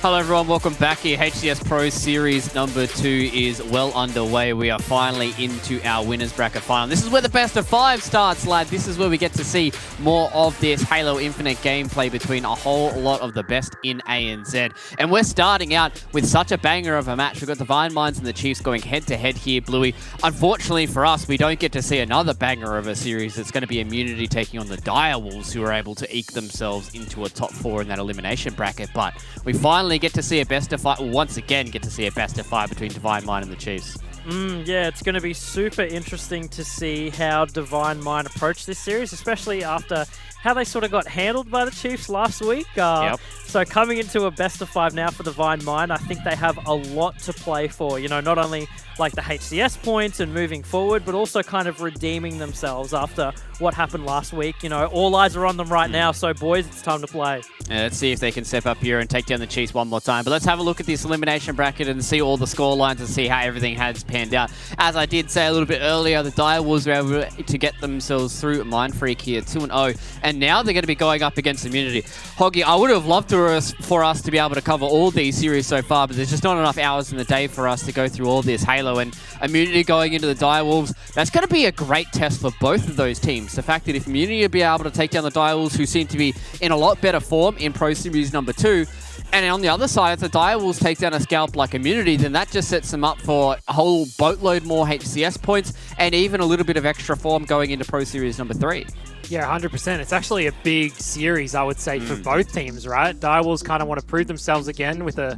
Hello everyone, welcome back here. HCS Pro Series number 2 is well underway. We are finally into our winners bracket final. This is where the best of 5 starts, lad. This is where we get to see more of this Halo Infinite gameplay between a whole lot of the best in ANZ. And we're starting out with such a banger of a match. We've got Divine Minds and the Chiefs going head-to-head here, Bluey. Unfortunately for us, we don't get to see another banger of a series. It's going to be Immunity taking on the Dire Wolves, who are able to eke themselves into a top 4 in that elimination bracket. But we finally get to see a best of 5, once again get to see a best of 5 between Divine Mind and the Chiefs. Yeah, it's going to be super interesting to see how Divine Mind approach this series, especially after how they sort of got handled by the Chiefs last week. So coming into a best of 5 now for Divine Mind, I think they have a lot to play for. You know, not only like the HCS points and moving forward, but also kind of redeeming themselves after what happened last week. You know, all eyes are on them right now. So boys, it's time to play. Yeah, let's see if they can step up here and take down the Chiefs one more time. But let's have a look at this elimination bracket and see all the score lines and see how everything has panned out. As I did say a little bit earlier, the Dire Wolves were able to get themselves through Mind Freak here, 2-0. And now they're going to be going up against Immunity. Hoggy, I would have loved for us to be able to cover all these series so far, but there's just not enough hours in the day for us to go through all this Halo. And Immunity going into the Dire Wolves, that's going to be a great test for both of those teams. The fact that if Immunity will be able to take down the Dire Wolves, who seem to be in a lot better form in Pro Series number 2, and on the other side, if the Dire Wolves take down a scalp like Immunity, then that just sets them up for a whole boatload more HCS points and even a little bit of extra form going into Pro Series number 3. Yeah, 100%. It's actually a big series, I would say, for both teams, right? Dire Wolves kind of want to prove themselves again with a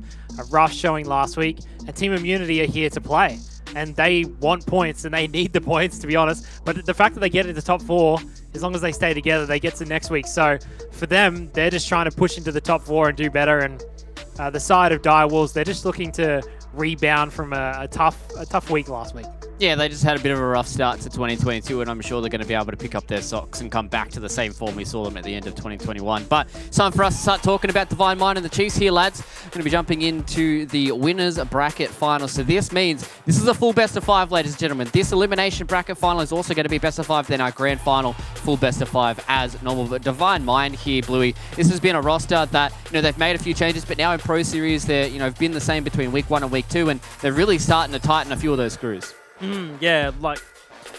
rough showing last week, and Team Immunity are here to play. And they want points, and they need the points, to be honest. But the fact that they get into the top 4, as long as they stay together, they get to next week. So for them, they're just trying to push into the top 4 and do better. And the side of Dire Wolves, they're just looking to rebound from a tough week last week. Yeah, they just had a bit of a rough start to 2022, and I'm sure they're going to be able to pick up their socks and come back to the same form we saw them at the end of 2021. But it's time for us to start talking about Divine Mind and the Chiefs here, lads. We're going to be jumping into the winners bracket final. So this means this is a full best of 5, ladies and gentlemen. This elimination bracket final is also going to be best of 5, then our grand final, full best of 5 as normal. But Divine Mind here, Bluey, this has been a roster that, they've made a few changes, but now in Pro Series, they're, been the same between week 1 and week 2, and they're really starting to tighten a few of those screws. Yeah, like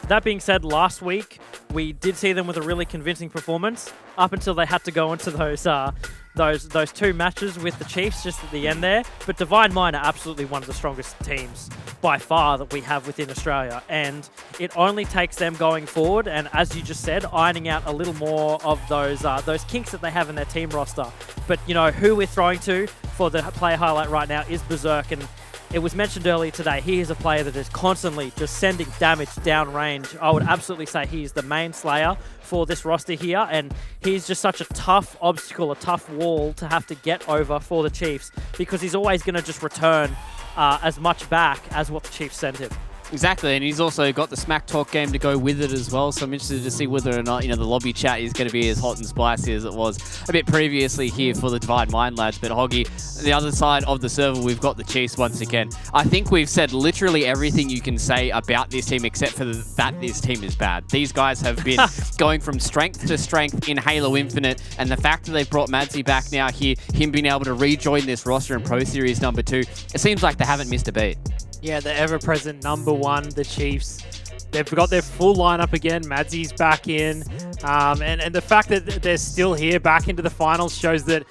that being said, last week we did see them with a really convincing performance up until they had to go into those 2 matches with the Chiefs just at the end there. But Divine Mind are absolutely one of the strongest teams by far that we have within Australia, and it only takes them going forward and, as you just said, ironing out a little more of those kinks that they have in their team roster. But who we're throwing to for the player highlight right now is Berserk, and it was mentioned earlier today, he is a player that is constantly just sending damage downrange. I would absolutely say he's the main slayer for this roster here, and he's just such a tough obstacle, a tough wall to have to get over for the Chiefs, because he's always going to just return as much back as what the Chiefs send him. Exactly, and he's also got the Smack Talk game to go with it as well, so I'm interested to see whether or not, the lobby chat is going to be as hot and spicy as it was a bit previously here for the Divine Mind lads. But Hoggy, the other side of the server, we've got the Chiefs once again. I think we've said literally everything you can say about this team except for that this team is bad. These guys have been going from strength to strength in Halo Infinite, and the fact that they've brought Madsy back now here, him being able to rejoin this roster in Pro Series number 2, it seems like they haven't missed a beat. Yeah, the ever-present number 1, the Chiefs. They've got their full lineup again. Madsy's back in. And the fact that they're still here back into the finals shows that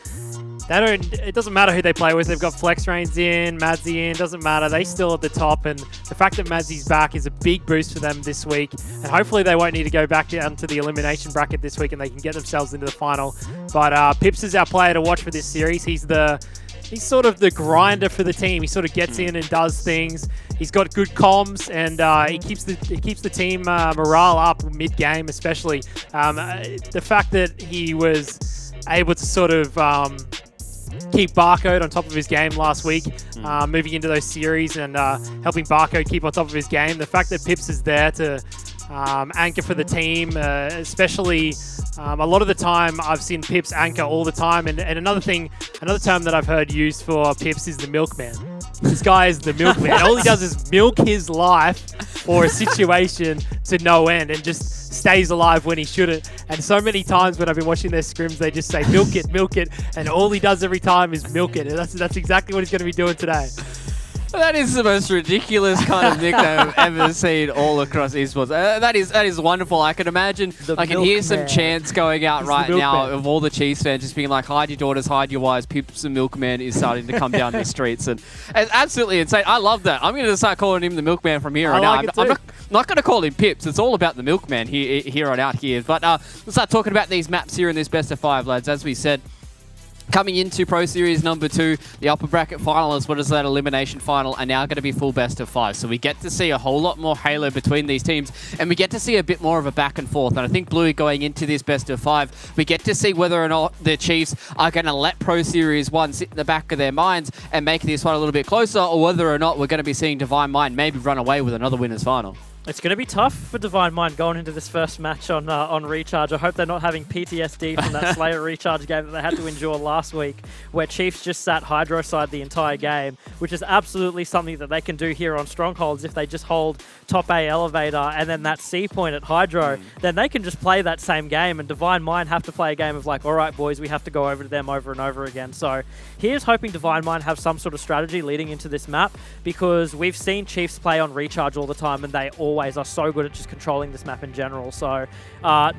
it doesn't matter who they play with. They've got Flex Reigns in, Madsy in, doesn't matter. They still at the top. And the fact that Madsy's back is a big boost for them this week. And hopefully they won't need to go back down to the elimination bracket this week and they can get themselves into the final. But Pips is our player to watch for this series. He's sort of the grinder for the team. He sort of gets in and does things. He's got good comms, and he keeps the team morale up mid-game, especially. The fact that he was able to sort of keep Barcode on top of his game last week, moving into those series and helping Barcode keep on top of his game. The fact that Pips is there to anchor for the team, especially a lot of the time I've seen Pips anchor all the time. And another term that I've heard used for Pips is the milkman. This guy is the milkman. All he does is milk his life or a situation to no end and just stays alive when he shouldn't. And so many times when I've been watching their scrims, they just say, milk it, and all he does every time is milk it. And that's exactly what he's going to be doing today. That is the most ridiculous kind of nickname I've ever seen all across esports. That is wonderful. I can imagine, I can hear some chants going out right now of all the Chiefs fans just being like, hide your daughters, hide your wives, Pips the Milkman is starting to come down the streets. And it's absolutely insane. I love that. I'm going to start calling him the Milkman from here on out. I'm not going to call him Pips. It's all about the Milkman here on out here. But let's start talking about these maps here in this best of 5, lads. As we said, coming into Pro Series number 2, the upper bracket finalists, what is that elimination final, are now going to be full best of 5. So we get to see a whole lot more Halo between these teams, and we get to see a bit more of a back and forth. And I think, Bluey, going into this best of 5, we get to see whether or not the Chiefs are going to let Pro Series 1 sit in the back of their minds and make this one a little bit closer, or whether or not we're going to be seeing Divine Mind maybe run away with another winners final. It's going to be tough for Divine Mind going into this first match on Recharge. I hope they're not having PTSD from that Slayer Recharge game that they had to endure last week, where Chiefs just sat Hydro side the entire game, which is absolutely something that they can do here on Strongholds. If they just hold top A Elevator and then that C point at Hydro, then they can just play that same game, and Divine Mind have to play a game of like, all right, boys, we have to go over to them over and over again. So here's hoping Divine Mind have some sort of strategy leading into this map, because we've seen Chiefs play on Recharge all the time, and they always are so good at just controlling this map in general. So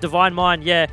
Divine Mind, yeah,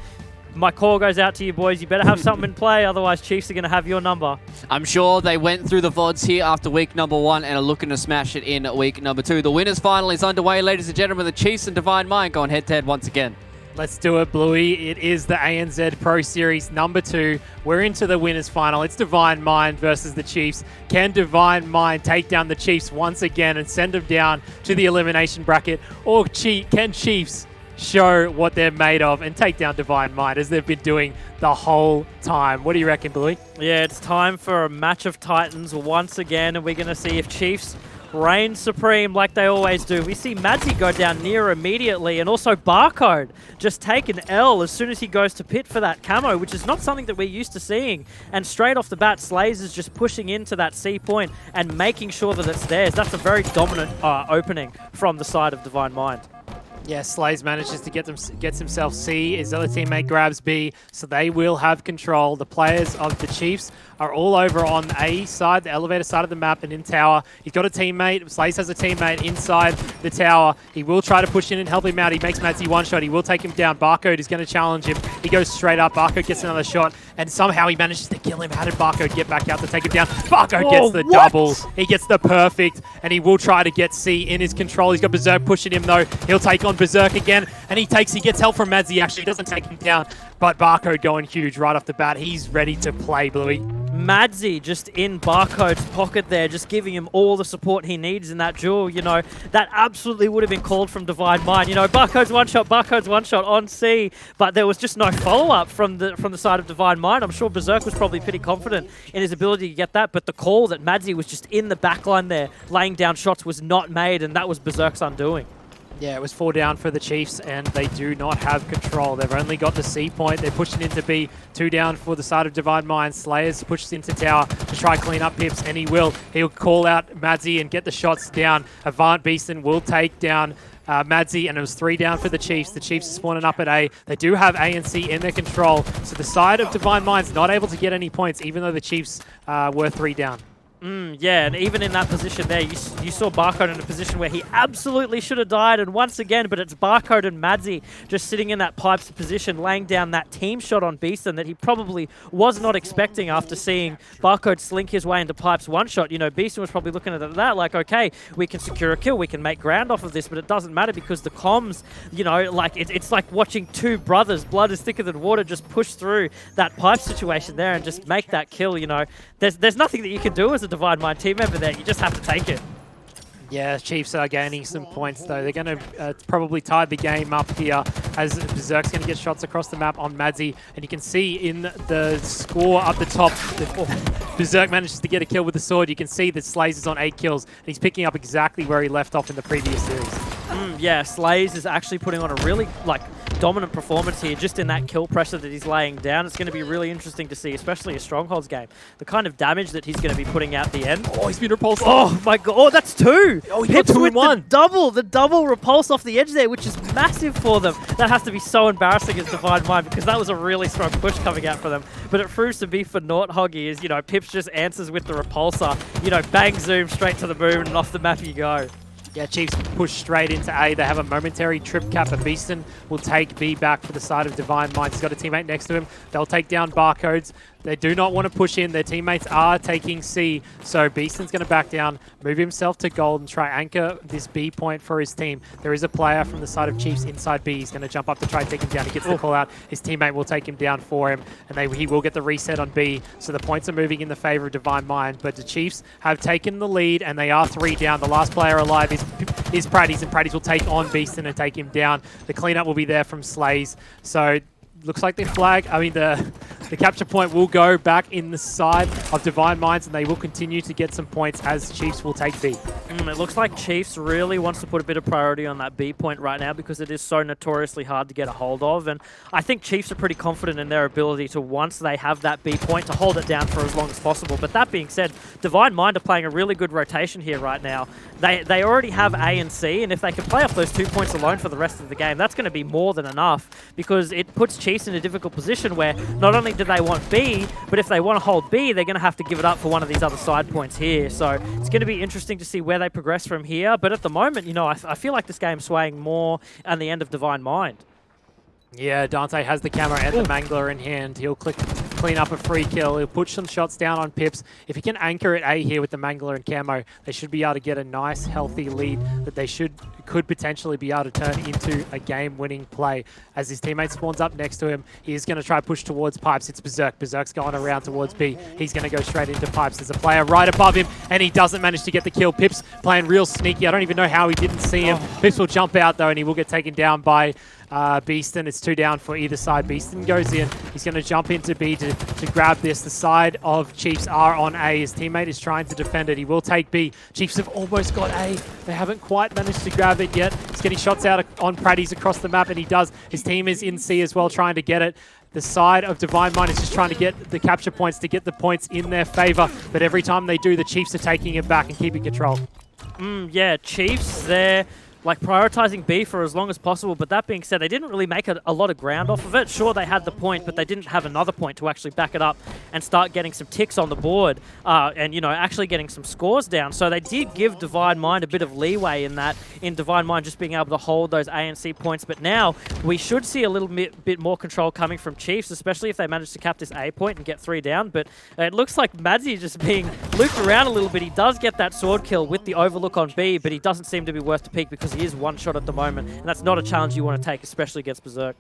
my call goes out to you, boys. You better have something in play, otherwise Chiefs are going to have your number. I'm sure they went through the VODs here after week number 1 and are looking to smash it in week number 2. The winners final is underway, ladies and gentlemen. The Chiefs and Divine Mind going head-to-head once again. Let's do it, Bluey. It is the ANZ Pro Series number 2. We're into the winners final. It's Divine Mind versus the Chiefs. Can Divine Mind take down the Chiefs once again and send them down to the elimination bracket? Or can Chiefs show what they're made of and take down Divine Mind as they've been doing the whole time? What do you reckon, Bluey? Yeah, it's time for a match of Titans once again, and we're going to see if Chiefs reign supreme like they always do. We see Madzy go down near immediately, and also Barcode just take an L as soon as he goes to pit for that camo, which is not something that we're used to seeing. And straight off the bat, Slays is just pushing into that C point and making sure that it's theirs. That's a very dominant opening from the side of Divine Mind. Yeah, Slays manages to gets himself C. His other teammate grabs B, so they will have control. The players of the Chiefs are all over on A side, the elevator side of the map, and in tower. He's got a teammate. Slays has a teammate inside the tower. He will try to push in and help him out. He makes Madzy one shot. He will take him down. Barcode is going to challenge him. He goes straight up. Barcode gets another shot, and somehow he manages to kill him. How did Barcode get back out to take him down? Barcode gets the double. He gets the perfect, and he will try to get C in his control. He's got Berserk pushing him, though. He'll take on Berserk again, and he gets help from Madzy, actually. He doesn't take him down, but Barcode going huge right off the bat. He's ready to play, Bluey. Madzy just in Barcode's pocket there, just giving him all the support he needs in that duel. You know, that absolutely would have been called from Divine Mind. You know, Barcode's one shot on C, but there was just no follow-up from the side of Divine Mind. I'm sure Berserk was probably pretty confident in his ability to get that, but the call that Madzy was just in the backline there, laying down shots, was not made, and that was Berserk's undoing. Yeah, it was 4 down for the Chiefs, and they do not have control. They've only got the C point. They're pushing into B. 2 down for the side of Divine Mind. Slayers pushes into tower to try clean up Pips, and he will. He'll call out Madzy and get the shots down. Avant Beeston will take down Madzy, and it was 3 down for the Chiefs. The Chiefs are spawning up at A. They do have A and C in their control, so the side of Divine Mind's not able to get any points, even though the Chiefs were 3 down. Yeah, and even in that position there, you saw Barcode in a position where he absolutely should have died, and once again, but it's Barcode and Madzy just sitting in that pipes position, laying down that team shot on Beeston that he probably was not expecting after seeing Barcode slink his way into pipes one shot. You know, Beeston was probably looking at that like, okay, we can secure a kill, we can make ground off of this, but it doesn't matter because the comms, you know, like it's like watching two brothers, blood is thicker than water, just push through that pipe situation there and just make that kill. You know, there's nothing that you can do as a Divine Mind team member there. You just have to take it. Yeah, Chiefs are gaining some points, though. They're going to probably tie the game up here as Berserk's going to get shots across the map on Madzy. And you can see in the score up the top, Berserk manages to get a kill with the sword. You can see that Slays is on 8 kills, and he's picking up exactly where he left off in the previous series. Yeah, Slays is actually putting on a really, dominant performance here, just in that kill pressure that he's laying down. It's going to be really interesting to see, especially a Strongholds game. The kind of damage that he's going to be putting out the end. Oh, he's been repulsed. Oh my god! Oh, that's two. Oh, he got Pips 2 in with 1. the double repulse off the edge there, which is massive for them. That has to be so embarrassing as Divine Mind, because that was a really strong push coming out for them. But it proves to be for naught, Hoggy, is, you know, Pips just answers with the repulsor. You know, bang, zoom, straight to the moon, and off the map you go. Yeah, Chiefs push straight into A. They have a momentary trip cap, and Beeston will take B back for the side of Divine Mind. He's got a teammate next to him. They'll take down Barcodes. They do not want to push in. Their teammates are taking C, so Beeston's going to back down, move himself to gold, and try anchor this B point for his team. There is a player from the side of Chiefs inside B. He's going to jump up to try and take him down. He gets the call out. His teammate will take him down for him, and he will get the reset on B. So the points are moving in the favor of Divine Mind, but the Chiefs have taken the lead, and they are 3 down. The last player alive is Praddies, and Praddies will take on Beeston and take him down. The cleanup will be there from Slays. So looks like the capture point will go back in the side of Divine Minds, and they will continue to get some points as Chiefs will take B. It looks like Chiefs really wants to put a bit of priority on that B point right now, because it is so notoriously hard to get a hold of. And I think Chiefs are pretty confident in their ability to, once they have that B point, to hold it down for as long as possible. But that being said, Divine Mind are playing a really good rotation here right now. They already have A and C, and if they can play off those 2 points alone for the rest of the game, that's going to be more than enough, because it puts Chiefs in a difficult position where not only do they want B, but if they want to hold B, they're going to have to give it up for one of these other side points here. So it's going to be interesting to see where they progress from here. But at the moment, you know, I feel like this game's swaying more on the end of Divine Mind. Yeah, Dante has the camera and the Mangler in hand. He'll clean up a free kill. He'll push some shots down on Pips. If he can anchor at A here with the Mangler and camo, they should be able to get a nice, healthy lead that they could potentially be able to turn into a game-winning play. As his teammate spawns up next to him, he is going to try push towards Pipes. It's Berserk. Berserk's going around towards B. He's going to go straight into Pipes. There's a player right above him, and he doesn't manage to get the kill. Pips playing real sneaky. I don't even know how he didn't see him. Pips will jump out, though, and he will get taken down by Beeston. It's 2 down for either side. Beeston goes in. He's going to jump into B to grab this. The side of Chiefs are on A. His teammate is trying to defend it. He will take B. Chiefs have almost got A. They haven't quite managed to grab it yet. He's getting shots out on Praddies across the map, and he does. His team is in C as well, trying to get it. The side of Divine Mind is just trying to get the capture points to get the points in their favor, but every time they do, the Chiefs are taking it back and keeping control. Yeah, Chiefs, they're like prioritizing B for as long as possible, but that being said, they didn't really make a lot of ground off of it. Sure, they had the point, but they didn't have another point to actually back it up and start getting some ticks on the board and, you know, actually getting some scores down. So they did give Divine Mind a bit of leeway in that, in Divine Mind just being able to hold those A and C points. But now we should see a little bit more control coming from Chiefs, especially if they manage to cap this A point and get 3 down. But it looks like Madsy just being looped around a little bit. He does get that sword kill with the overlook on B, but he doesn't seem to be worth the peak because he is one shot at the moment, and that's not a challenge you want to take, especially against Berserk.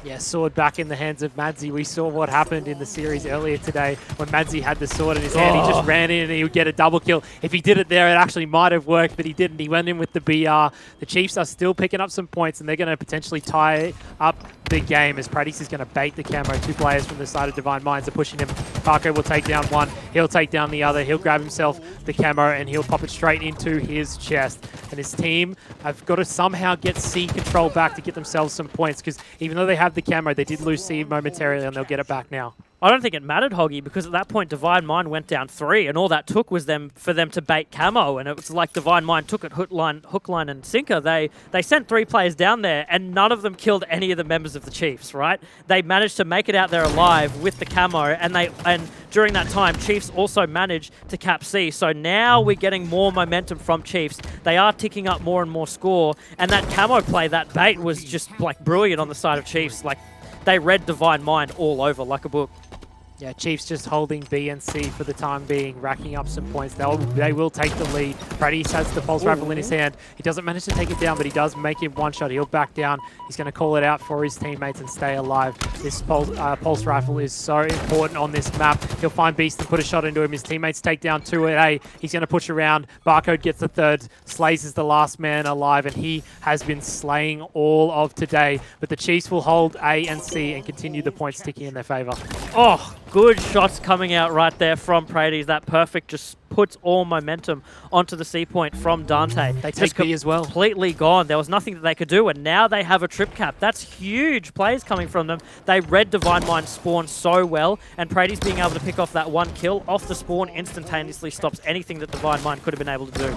Yeah, sword back in the hands of Madsy. We saw what happened in the series earlier today when Madsy had the sword in his hand. He just ran in and he would get a double kill. If he did it there, it actually might have worked, but he didn't. He went in with the BR. The Chiefs are still picking up some points, and they're going to potentially tie up the game as Praddies is going to bait the camo. 2 players from the side of Divine Minds are pushing him. Parker will take down one. He'll take down the other. He'll grab himself the camo, and he'll pop it straight into his chest. And his team have got to somehow get C control back to get themselves some points, because even though they have the camo, they did lose C momentarily, and they'll get it back now. I don't think it mattered, Hoggy, because at that point Divine Mind went down 3, and all that took was for them to bait camo, and it was like Divine Mind took it hook, line, and sinker. They sent 3 players down there, and none of them killed any of the members of the Chiefs, right? They managed to make it out there alive with the camo, and during that time, Chiefs also managed to cap C. So now we're getting more momentum from Chiefs. They are ticking up more and more score, and that camo play, that bait, was just like brilliant on the side of Chiefs. Like, they read Divine Mind all over like a book. Yeah, Chiefs just holding B and C for the time being, racking up some points. They will take the lead. Praddies has the pulse rifle in his hand. He doesn't manage to take it down, but he does make it one shot. He'll back down. He's going to call it out for his teammates and stay alive. This pulse rifle is so important on this map. He'll find Beast and put a shot into him. His teammates take down 2 at A. He's going to push around. Barcode gets the 3rd. Slays is the last man alive, and he has been slaying all of today. But the Chiefs will hold A and C and continue the points ticking in their favor. Oh, good shots coming out right there from Praddies. That perfect just puts all momentum onto the C point from Dante. They take B as well. Completely gone. There was nothing that they could do, and now they have a trip cap. That's huge plays coming from them. They read Divine Mind spawn so well, and Prady's being able to pick off that one kill off the spawn instantaneously stops anything that Divine Mind could have been able to do.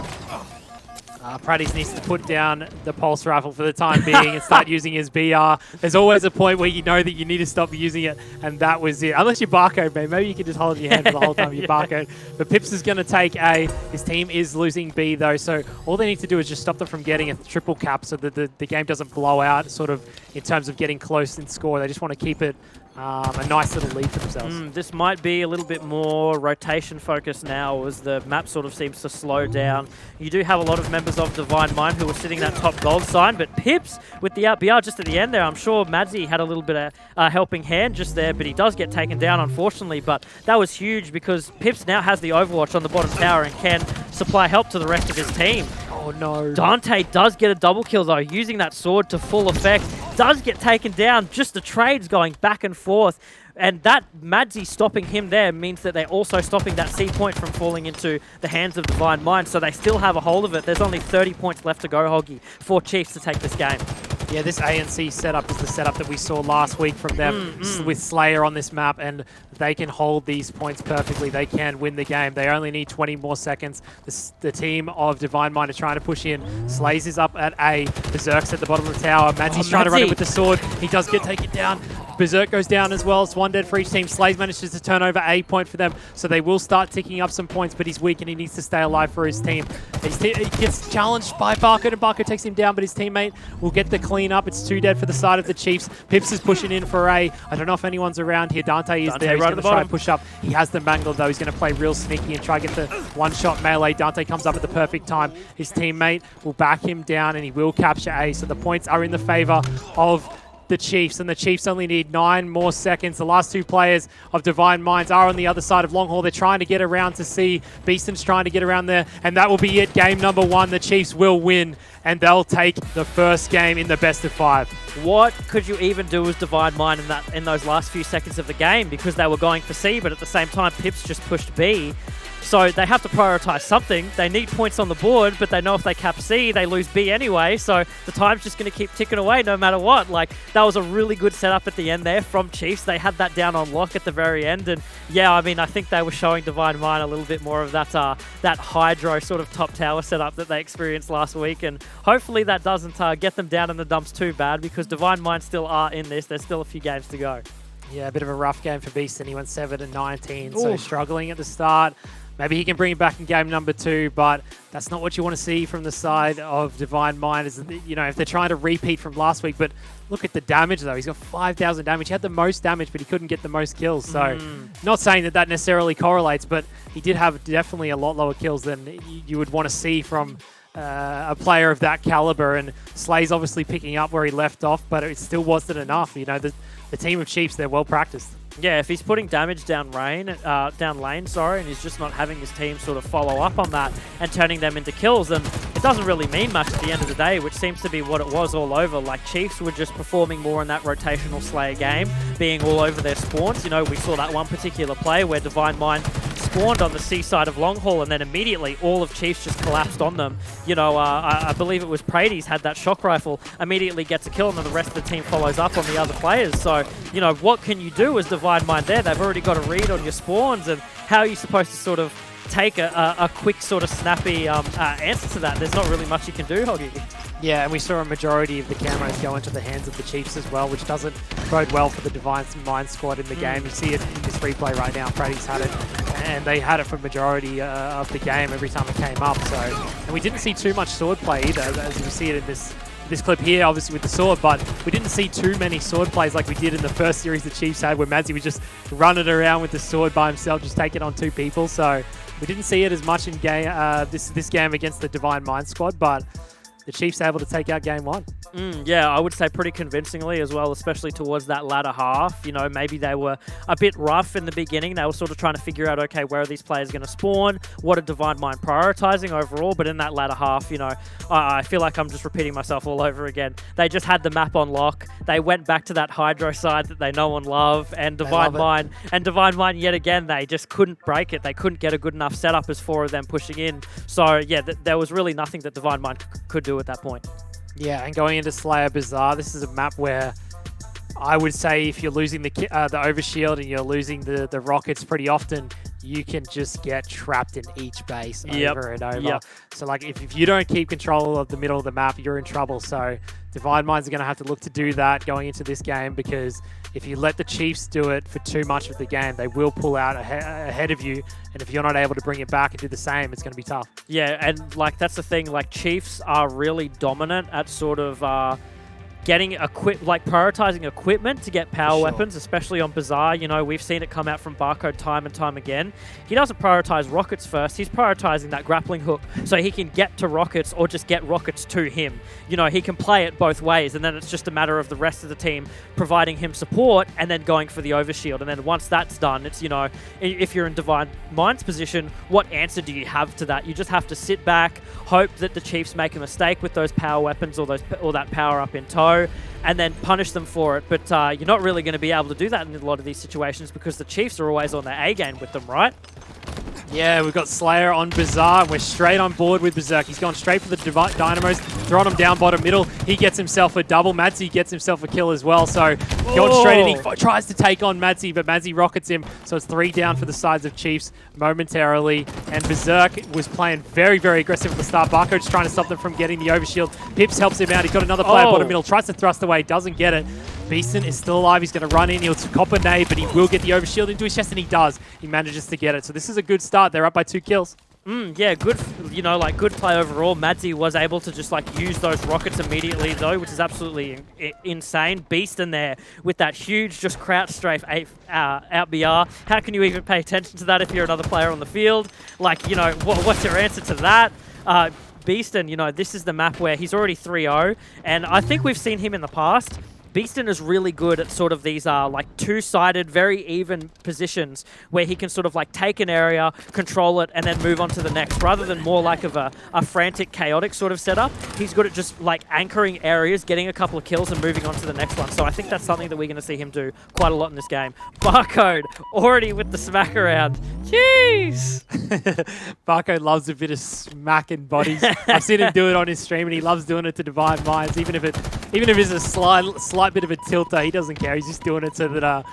Prady's needs to put down the pulse rifle for the time being and start using his BR. There's always a point where you know that you need to stop using it, and that was it. Unless you're barcode, man. Maybe you can just hold it in your hand for the whole time you're barcode. But Pips is going to take A. His team is losing B, though, so all they need to do is just stop them from getting a triple cap so that the game doesn't blow out sort of in terms of getting close in score. They just want to keep it a nice little lead for themselves. This might be a little bit more rotation focused now as the map sort of seems to slow down. You do have a lot of members of Divine Mind who are sitting that top gold sign, but Pips with the out BR just at the end there, I'm sure Madzi had a little bit of a helping hand just there, but he does get taken down unfortunately, but that was huge because Pips now has the overwatch on the bottom tower and can supply help to the rest of his team. Oh no. Dante does get a double kill though, using that sword to full effect. Does get taken down, just the trades going back and forth. And that Madzi stopping him there means that they're also stopping that C point from falling into the hands of Divine Mind, so they still have a hold of it. There's only 30 points left to go, Hoggy, for Chiefs to take this game. Yeah, this ANC setup is the setup that we saw last week from them with Slayer on this map, and they can hold these points perfectly. They can win the game. They only need 20 more seconds. The team of Divine Mind are trying to push in. Slays is up at A. Berserk's at the bottom of the tower. Madzi's trying to run in with the sword. He does get taken down. Berserk goes down as well. It's one dead for each team. Slays manages to turn over A point for them, so they will start ticking up some points, but he's weak and he needs to stay alive for his team. He gets challenged by Barcode, and Barcode takes him down, but his teammate will get the clean up. It's 2 dead for the side of the Chiefs. Pips is pushing in for A. I don't know if anyone's around here. Dante is there. He's going to try and push up. He has the mangle, though. He's going to play real sneaky and try to get the one-shot melee. Dante comes up at the perfect time. His teammate will back him down, and he will capture A, so the points are in the favor of the Chiefs, and the Chiefs only need 9 more seconds. The last 2 players of Divine Minds are on the other side of Long Haul. They're trying to get around to C. Beeston's trying to get around there, and that will be it. Game number 1. The Chiefs will win, and they'll take the first game in the best of 5. What could you even do as Divine Mind in those last few seconds of the game? Because they were going for C, but at the same time, Pips just pushed B. So they have to prioritize something. They need points on the board, but they know if they cap C, they lose B anyway. So the time's just going to keep ticking away no matter what. Like, that was a really good setup at the end there from Chiefs. They had that down on lock at the very end. And yeah, I mean, I think they were showing Divine Mind a little bit more of that that Hydro sort of top tower setup that they experienced last week. And hopefully that doesn't get them down in the dumps too bad, because Divine Mind still are in this. There's still a few games to go. Yeah, a bit of a rough game for Beaston. He went 7-19, so struggling at the start. Maybe he can bring it back in game number 2, but that's not what you want to see from the side of Divine Mind. Is, you know, if they're trying to repeat from last week, but look at the damage though. He's got 5,000 damage. He had the most damage, but he couldn't get the most kills. So, not saying that that necessarily correlates, but he did have definitely a lot lower kills than you would want to see from a player of that caliber. And Slay's obviously picking up where he left off, but it still wasn't enough. You know, the team of Chiefs, they're well practiced. Yeah, if he's putting damage down lane, and he's just not having his team sort of follow up on that and turning them into kills, then it doesn't really mean much at the end of the day, which seems to be what it was all over. Like, Chiefs were just performing more in that rotational Slayer game, being all over their spawns. You know, we saw that one particular play where Divine Mind spawned on the C side of Long Haul, and then immediately all of Chiefs just collapsed on them. You know, I believe it was Prady's had that shock rifle, immediately gets a kill, and then the rest of the team follows up on the other players. So, you know, what can you do as Divine Mind there? They've already got a read on your spawns, and how are you supposed to sort of take a quick sort of snappy answer to that? There's not really much you can do, Hoggy. Yeah, and we saw a majority of the cameras go into the hands of the Chiefs as well, which doesn't bode well for the Divine Mind squad in the game. You see it in this replay right now. Prady's had it, and they had it for majority of the game every time it came up. So, and we didn't see too much sword play either, as you see it in this clip here, obviously with the sword, but we didn't see too many sword plays like we did in the first series the Chiefs had, where Madzi was just running around with the sword by himself, just taking on 2 people. So we didn't see it as much in game this game against the Divine Mind squad, but the Chiefs are able to take out game 1. Yeah, I would say pretty convincingly as well, especially towards that latter half. You know, maybe they were a bit rough in the beginning. They were sort of trying to figure out, okay, where are these players going to spawn? What are Divine Mind prioritizing overall? But in that latter half, you know, I feel like I'm just repeating myself all over again. They just had the map on lock. They went back to that Hydro side that they know and love, and Divine Mind yet again, they just couldn't break it. They couldn't get a good enough setup as 4 of them pushing in. So yeah, there was really nothing that Divine Mind could do at that point. Yeah, and going into Slayer Bazaar, this is a map where I would say if you're losing the overshield and you're losing the rockets pretty often, you can just get trapped in each base over and over. So like if you don't keep control of the middle of the map, you're in trouble. So Divine Minds are going to have to look to do that going into this game, because if you let the Chiefs do it for too much of the game, they will pull out ahead of you. And if you're not able to bring it back and do the same, it's going to be tough. Yeah, and like that's the thing. Like Chiefs are really dominant at sort of getting prioritizing equipment to get power weapons, especially on Bazaar. You know, we've seen it come out from Barcode time and time again. He doesn't prioritize rockets first. He's prioritizing that grappling hook so he can get to rockets or just get rockets to him. You know, he can play it both ways, and then it's just a matter of the rest of the team providing him support and then going for the overshield. And then once that's done, it's, you know, if you're in Divine Mind's position, what answer do you have to that? You just have to sit back, hope that the Chiefs make a mistake with those power weapons or that power up in tow, and then punish them for it. But you're not really going to be able to do that in a lot of these situations because the Chiefs are always on their A game with them, right? Yeah, we've got Slayer on Bazaar. We're straight on board with Berserk. He's gone straight for the Dynamos, throwing him down bottom middle. He gets himself a double. Madzi gets himself a kill as well. So gone straight in. He tries to take on Madzi, but Madzi rockets him. So it's 3 down for the sides of Chiefs momentarily. And Berserk was playing very, very aggressive at the start. Barcode's trying to stop them from getting the overshield. Pips helps him out. He's got another player bottom middle. Tries to thrust away. Doesn't get it. Beeston is still alive. He's going to run in. He'll cop a nade, but he will get the overshield into his chest, and he does. He manages to get it. So this is a good start. They're up by 2 kills. Yeah, good, you know, like good play overall. Madzi was able to just like use those rockets immediately though, which is absolutely insane. Beaston there with that huge just crouch strafe out BR. How can you even pay attention to that if you're another player on the field? Like, you know, what's your answer to that? Beaston, you know, this is the map where he's already 3-0, and I think we've seen him in the past. Beaston is really good at sort of these like 2-sided, very even positions where he can sort of like take an area, control it, and then move on to the next, rather than more like of a frantic, chaotic sort of setup. He's good at just like anchoring areas, getting a couple of kills, and moving on to the next one. So I think that's something that we're going to see him do quite a lot in this game. Barcode already with the smack around. Jeez! Barcode loves a bit of smacking bodies. I've seen him do it on his stream, and he loves doing it to Divine Minds, even if it's a slight bit of a tilter. He doesn't care. He's just doing it so that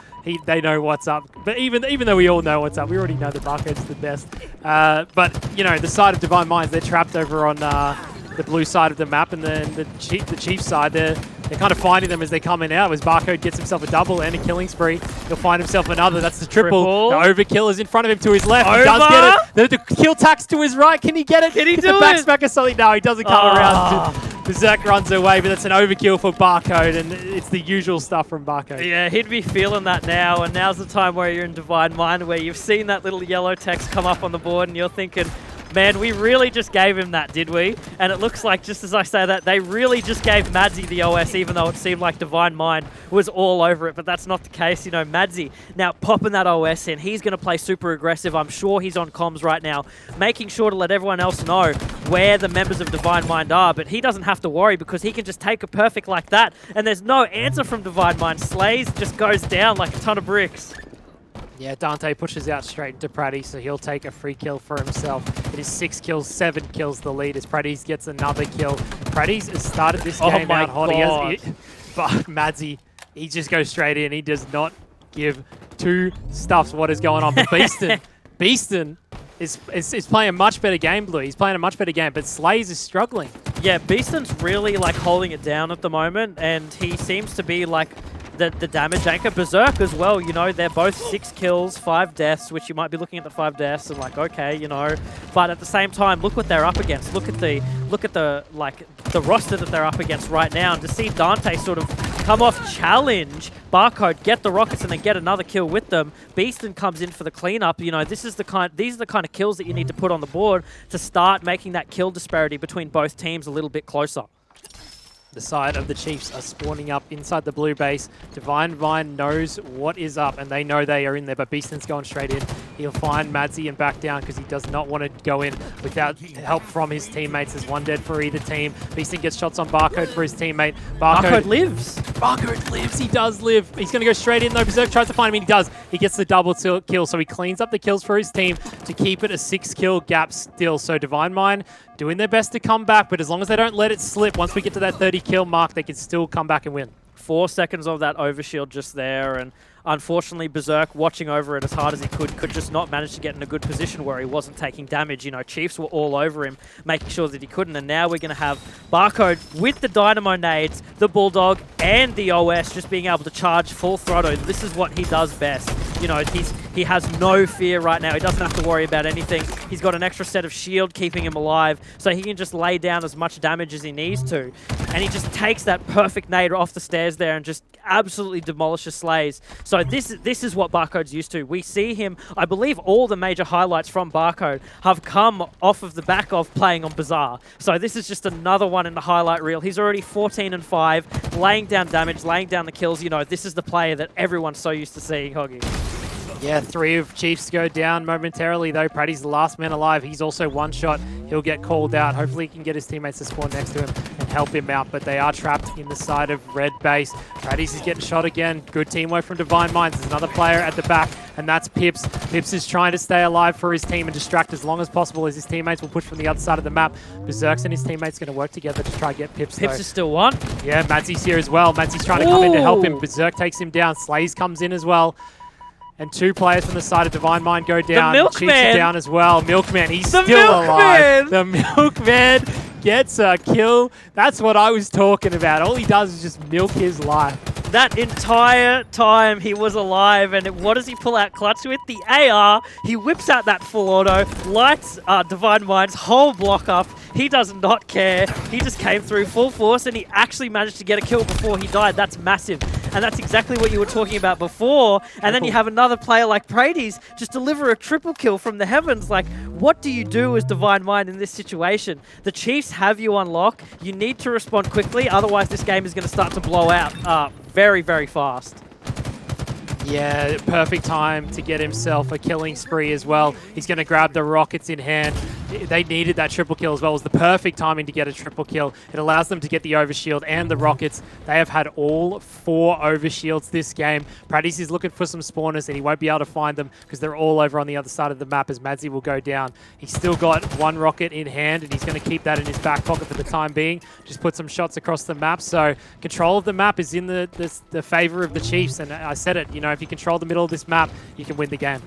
they know what's up. But even though we all know what's up, we already know that Barcode's the best. But you know, the side of Divine Minds, they're trapped over on the blue side of the map, and then the Chiefs side, they're kind of finding them as they're coming out. As Barcode gets himself a double and a killing spree, he'll find himself another. That's the triple. The overkill is in front of him to his left. He does get it. The kill tax to his right. Can he get it? Can he do the back smack or something? No, he doesn't come around. Berserk runs away, but that's an overkill for Barcode, and it's the usual stuff from Barcode. Yeah, he'd be feeling that now, and now's the time where you're in Divine Mind, where you've seen that little yellow text come up on the board, and you're thinking, man, we really just gave him that, did we? And it looks like, just as I say that, they really just gave Madzi the OS, even though it seemed like Divine Mind was all over it. But that's not the case. You know, Madzi now popping that OS in. He's going to play super aggressive. I'm sure he's on comms right now, making sure to let everyone else know where the members of Divine Mind are. But he doesn't have to worry, because he can just take a perfect like that. And there's no answer from Divine Mind. Slays just goes down like a ton of bricks. Yeah, Dante pushes out straight into Pratty, so he'll take a free kill for himself. It is 6 kills, 7 kills the lead as Pratty gets another kill. Pratty's has started this game out hot. But Madzi, he just goes straight in. He does not give 2 stuffs what is going on. But Beaston is playing a much better game, Blue. He's playing a much better game, but Slays is struggling. Yeah, Beaston's really like holding it down at the moment, and he seems to be like the damage anchor. Berserk as well, you know, they're both 6 kills, 5 deaths, which you might be looking at the 5 deaths and like, okay, you know, but at the same time, look what they're up against. Look at the like the roster that they're up against right now, and to see Dante sort of come off challenge Barcode, get the rockets, and then get another kill with them. Beaston comes in for the cleanup. You know, these are the kind of kills that you need to put on the board to start making that kill disparity between both teams a little bit closer. The side of the Chiefs are spawning up inside the blue base. Divine Vine knows what is up, and they know they are in there, but Beaston's going straight in. He'll find Madzy and back down because he does not want to go in without help from his teammates. There's one dead for either team. Beaston gets shots on Barcode for his teammate. Barcode lives. Barcode lives. He does live. He's going to go straight in, though. Berserk tries to find him, and he does. He gets the double kill, so he cleans up the kills for his team to keep it a 6-kill gap still. So Divine Mind doing their best to come back, but as long as they don't let it slip, once we get to that 30-kill mark, they can still come back and win. 4 seconds of that overshield just there, and unfortunately Berserk, watching over it as hard as he could just not manage to get in a good position where he wasn't taking damage. You know, Chiefs were all over him, making sure that he couldn't, and now we're going to have Barcode with the Dynamo Nades, the Bulldog, and the OS just being able to charge full throttle. This is what he does best. You know, he has no fear right now. He doesn't have to worry about anything. He's got an extra set of shield keeping him alive, so he can just lay down as much damage as he needs to. And he just takes that perfect nade off the stairs there and just absolutely demolishes Slays. So this is what Barcode's used to. We see him, I believe all the major highlights from Barcode have come off of the back of playing on Bazaar. So this is just another one in the highlight reel. He's already 14-5, laying down damage, laying down the kills. You know, this is the player that everyone's so used to seeing, Hoggy. Yeah, 3 of Chiefs go down momentarily, though. Praddy's the last man alive. He's also one shot. He'll get called out. Hopefully he can get his teammates to spawn next to him and help him out, but they are trapped in the side of red base. Praddy's is getting shot again. Good teamwork from Divine Minds. There's another player at the back, and that's Pips. Pips is trying to stay alive for his team and distract as long as possible as his teammates will push from the other side of the map. Berserks and his teammates going to work together to try to get Pips, Pips is still one. Yeah, Madzy's here as well. Madzy's trying to come in to help him. Berserk takes him down. Slays comes in as well. And 2 players from the side of Divine Mind go down. The Milkman. Chiefs are down as well. Milkman, he's The still alive. Milkman. The Milkman gets a kill. That's what I was talking about. All he does is just milk his life. That entire time he was alive, and what does he pull out clutch with? The AR. He whips out that full auto, lights Divine Mind's whole block up. He does not care. He just came through full force, and he actually managed to get a kill before he died. That's massive. And that's exactly what you were talking about before. And then you have another player like Prades just deliver a triple kill from the heavens. Like, what do you do as Divine Mind in this situation? The Chiefs have you on lock. You need to respond quickly, otherwise this game is going to start to blow out very, very fast. Yeah, perfect time to get himself a killing spree as well. He's going to grab the rockets in hand. They needed that triple kill as well. It was the perfect timing to get a triple kill. It allows them to get the overshield and the rockets. They have had all 4 overshields this game. Praddy's is looking for some spawners, and he won't be able to find them because they're all over on the other side of the map as Madzy will go down. He's still got 1 rocket in hand, and he's going to keep that in his back pocket for the time being. Just put some shots across the map. So control of the map is in the favor of the Chiefs, and I said it, you know, if you control the middle of this map, you can win the game.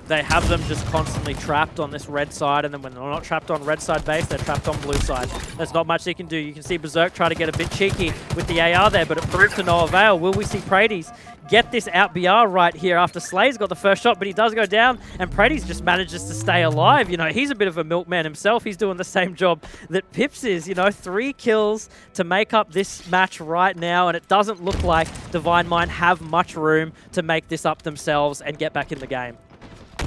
They have them just constantly trapped on this red side, and then when they're not trapped on red side base, they're trapped on blue side. There's not much they can do. You can see Berserk try to get a bit cheeky with the AR there, but it proved to no avail. Will we see Prades get this out BR right here after Slay's got the first shot, but he does go down, and Prades just manages to stay alive. You know, he's a bit of a milkman himself. He's doing the same job that Pips is. You know, 3 kills to make up this match right now, and it doesn't look like Divine Mind have much room to make this up themselves and get back in the game.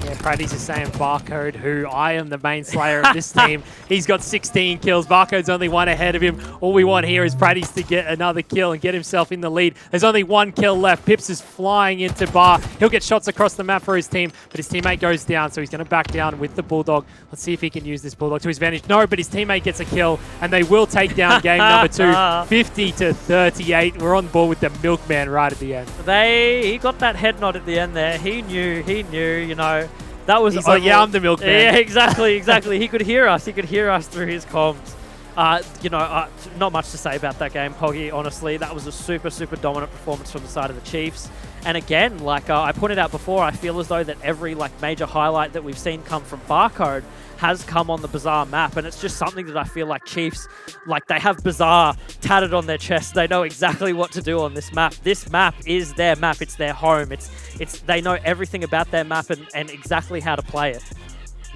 Yeah, Praddy's is saying Barcode, who I am the main slayer of this team. He's got 16 kills. Barcode's only 1 ahead of him. All we want here is Praddy's to get another kill and get himself in the lead. There's only 1 kill left. Pips is flying into Bar. He'll get shots across the map for his team, but his teammate goes down, so he's going to back down with the Bulldog. Let's see if he can use this Bulldog to his advantage. No, but his teammate gets a kill, and they will take down game number 2, 50-38. We're on board with the Milkman right at the end. He got that head nod at the end there. He knew, you know. That was He's like, yeah, I'm the Milkman. Yeah, exactly. He could hear us. He could hear us through his comms. You know, not much to say about that game, Poggy, honestly. That was a super, super dominant performance from the side of the Chiefs. And again, like I pointed out before, I feel as though that every major highlight that we've seen come from Barcode has come on the Bazaar map, and it's just something that I feel like Chiefs, they have Bazaar tatted on their chest. They know exactly what to do on this map. This map is their map. It's their home. They know everything about their map and exactly how to play it.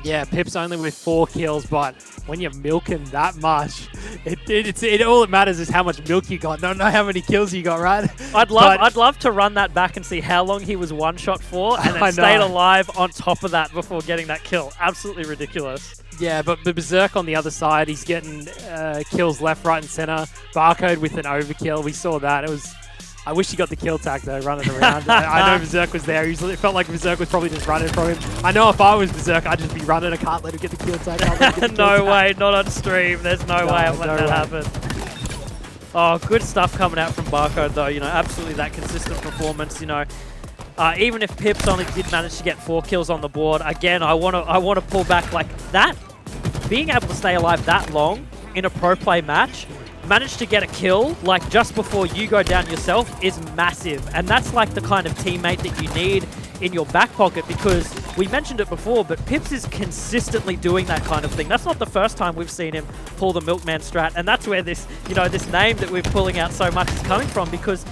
Yeah, Pip's only with 4 kills, but when you're milking that much, all that matters is how much milk you got, not how many kills you got, right? I'd love to run that back and see how long he was one shot for, and then stayed alive on top of that before getting that kill. Absolutely ridiculous. Yeah, but Berserk on the other side, he's getting kills left, right, and center. Barcode with an overkill. We saw that. I wish he got the kill tag though, running around. I know Berserk was there. It felt like Berserk was probably just running from him. I know if I was Berserk, I'd just be running. I can't let him get the kill tag. No way, not on stream. There's no way I'm letting that happen. Oh, good stuff coming out from Barcode though. You know, absolutely that consistent performance. You know, even if Pips only did manage to get 4 kills on the board, again, I want to pull back like that. Being able to stay alive that long in a pro play match, manage to get a kill like just before you go down yourself is massive, and that's like the kind of teammate that you need in your back pocket, because we mentioned it before, but Pips is consistently doing that kind of thing. That's not the first time we've seen him pull the Milkman strat, and that's where this, you know, this name that we're pulling out so much is coming from, because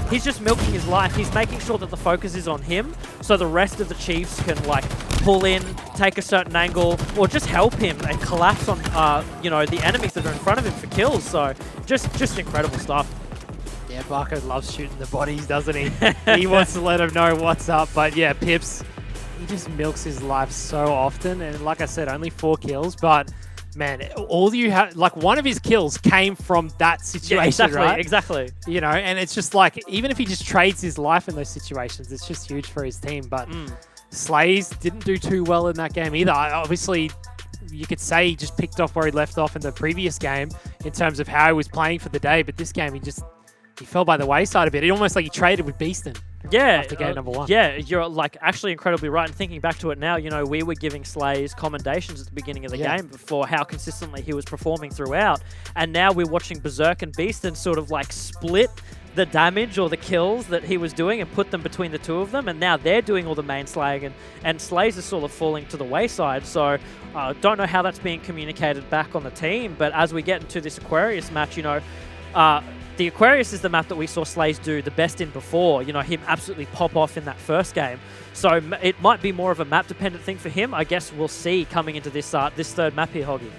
he's just milking his life. He's making sure that the focus is on him, so the rest of the Chiefs can like pull in, take a certain angle, or just help him and collapse on, you know, the enemies that are in front of him for kills. So just incredible stuff. Yeah, Barcode loves shooting the bodies, doesn't he? He wants to let him know what's up. But yeah, Pips, he just milks his life so often. And like I said, only 4 kills, but man, all you have, like one of his kills came from that situation, yeah, exactly, right? Exactly. You know, and it's just like, even if he just trades his life in those situations, it's just huge for his team. But Slays didn't do too well in that game either. Obviously, you could say he just picked off where he left off in the previous game in terms of how he was playing for the day, but this game he fell by the wayside a bit. It almost like he traded with Beaston. Yeah, after game number 1. Yeah, you're like actually incredibly right. And thinking back to it now, you know, we were giving Slays commendations at the beginning of the game for how consistently he was performing throughout. And now we're watching Berserk and Beaston sort of like split the damage or the kills that he was doing and put them between the two of them. And now they're doing all the main slaying, and Slays is sort of falling to the wayside. So don't know how that's being communicated back on the team. But as we get into this Aquarius match, you know, the Aquarius is the map that we saw Slays do the best in before, you know, him absolutely pop off in that first game. So it might be more of a map-dependent thing for him. I guess we'll see coming into this this third map here, Hoggy.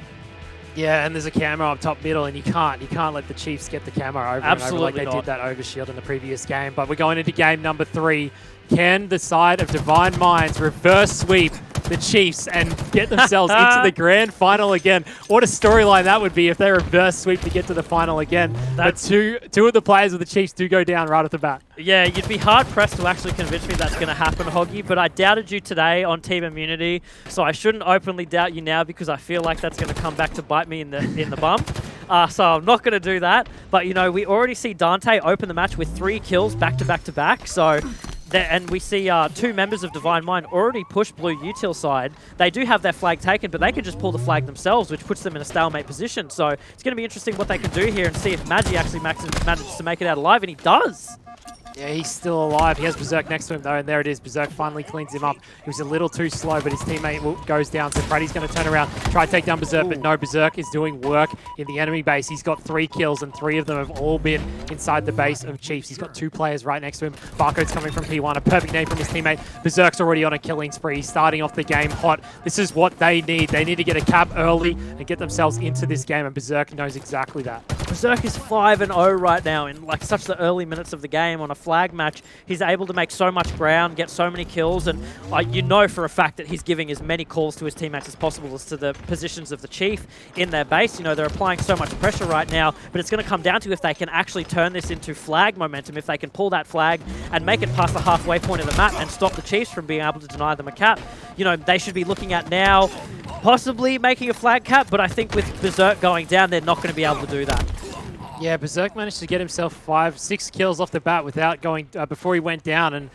Yeah, and there's a camera up top middle, and you can't let the Chiefs get the camera over and over like they did that overshield in the previous game. But we're going into game number 3. Can the side of Divine Minds reverse sweep the Chiefs and get themselves into the grand final again? What a storyline that would be if they reverse sweep to get to the final again. But two of the players of the Chiefs do go down right at the bat. Yeah, you'd be hard-pressed to actually convince me that's going to happen, Hoggy, but I doubted you today on Team Immunity, so I shouldn't openly doubt you now, because I feel like that's going to come back to bite me in the bum. So I'm not going to do that. But, you know, we already see Dante open the match with 3 kills back-to-back-to-back, so... And we see 2 members of Divine Mind already push blue util side. They do have their flag taken, but they can just pull the flag themselves, which puts them in a stalemate position. So it's going to be interesting what they can do here and see if Magi actually manages to make it out alive, and he does. Yeah, he's still alive. He has Berserk next to him, though, and there it is. Berserk finally cleans him up. He was a little too slow, but his teammate goes down, so Freddy's going to turn around, try to take down Berserk, but no, Berserk is doing work in the enemy base. He's got 3 kills, and 3 of them have all been inside the base of Chiefs. He's got 2 players right next to him. Barcode's coming from P1, a perfect name from his teammate. Berserk's already on a killing spree. He's starting off the game hot. This is what they need. They need to get a cap early and get themselves into this game, and Berserk knows exactly that. Berserk is 5-0 right now in like such the early minutes of the game on a flag match. He's able to make so much ground, get so many kills, and you know for a fact that he's giving as many calls to his teammates as possible as to the positions of the Chief in their base. You know, they're applying so much pressure right now, but it's going to come down to if they can actually turn this into flag momentum, if they can pull that flag and make it past the halfway point of the map and stop the Chiefs from being able to deny them a cap. You know, they should be looking at now possibly making a flag cap, but I think with Berserk going down, they're not going to be able to do that. Yeah, Berserk managed to get himself 5-6 kills off the bat without going before he went down, and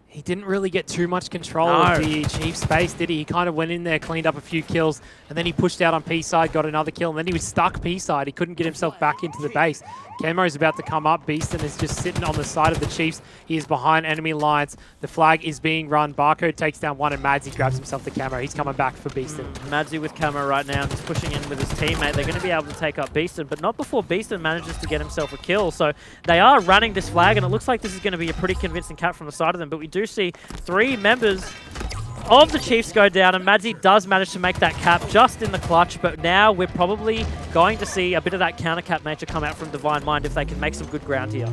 he didn't really get too much control of the Chiefs base, did he? He kind of went in there, cleaned up a few kills, and then he pushed out on P side, got another kill, and then he was stuck P side. He couldn't get himself back into the base. Camo's about to come up. Beaston is just sitting on the side of the Chiefs. He is behind enemy lines. The flag is being run. Barcode takes down one, and Madsy grabs himself the Camo. He's coming back for Beaston. Madsy with Camo right now. He's pushing in with his teammate. They're going to be able to take up Beaston, but not before Beaston manages to get himself a kill. So they are running this flag, and it looks like this is going to be a pretty convincing cap from the side of them. But we do see 3 members of the Chiefs go down, and Madzy does manage to make that cap just in the clutch, but now we're probably going to see a bit of that counter cap nature come out from Divine Mind if they can make some good ground here.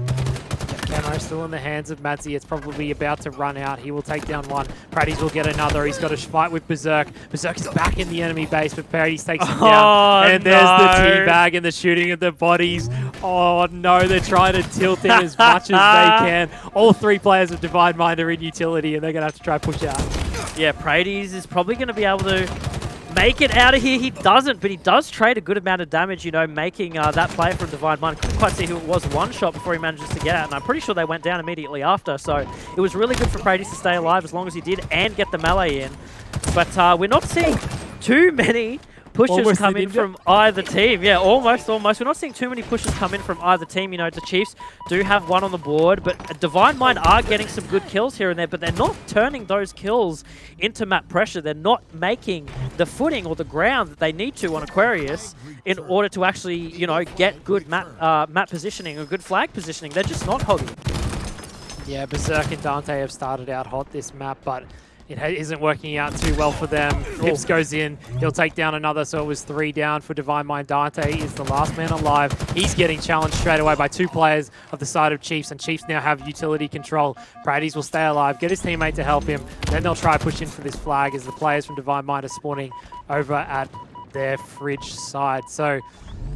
Camo still in the hands of Madzy. It's probably about to run out. He will take down one. Paradis will get another. He's got to fight with Berserk. Berserk is back in the enemy base, but Paradis takes him down. And there's the teabag and the shooting of the bodies. Oh no, they're trying to tilt him as much as they can. All three players of Divine Mind are in utility, and they're going to have to try push out. Yeah, Paradis is probably going to be able to make it out of here. He doesn't, but he does trade a good amount of damage, you know, making that player from Divine Mind. Couldn't quite see who it was one shot before he manages to get out, and I'm pretty sure they went down immediately after. So it was really good for Paradis to stay alive as long as he did and get the melee in. But we're not seeing too many pushes come in from either team. Yeah, almost. We're not seeing too many pushes come in from either team. You know, the Chiefs do have one on the board, but Divine Mind are getting some good kills here and there, but they're not turning those kills into map pressure. They're not making the footing or the ground that they need to on Aquarius in order to actually, you know, get good map positioning or good flag positioning. They're just not hogging. Yeah, Berserk and Dante have started out hot this map, but it isn't working out too well for them. Pips goes in. He'll take down another, so it was 3 down for Divine Mind. Dante is the last man alive. He's getting challenged straight away by 2 players of the side of Chiefs, and Chiefs now have utility control. Paradis will stay alive, get his teammate to help him. Then they'll try push in for this flag as the players from Divine Mind are spawning over at their fridge side. So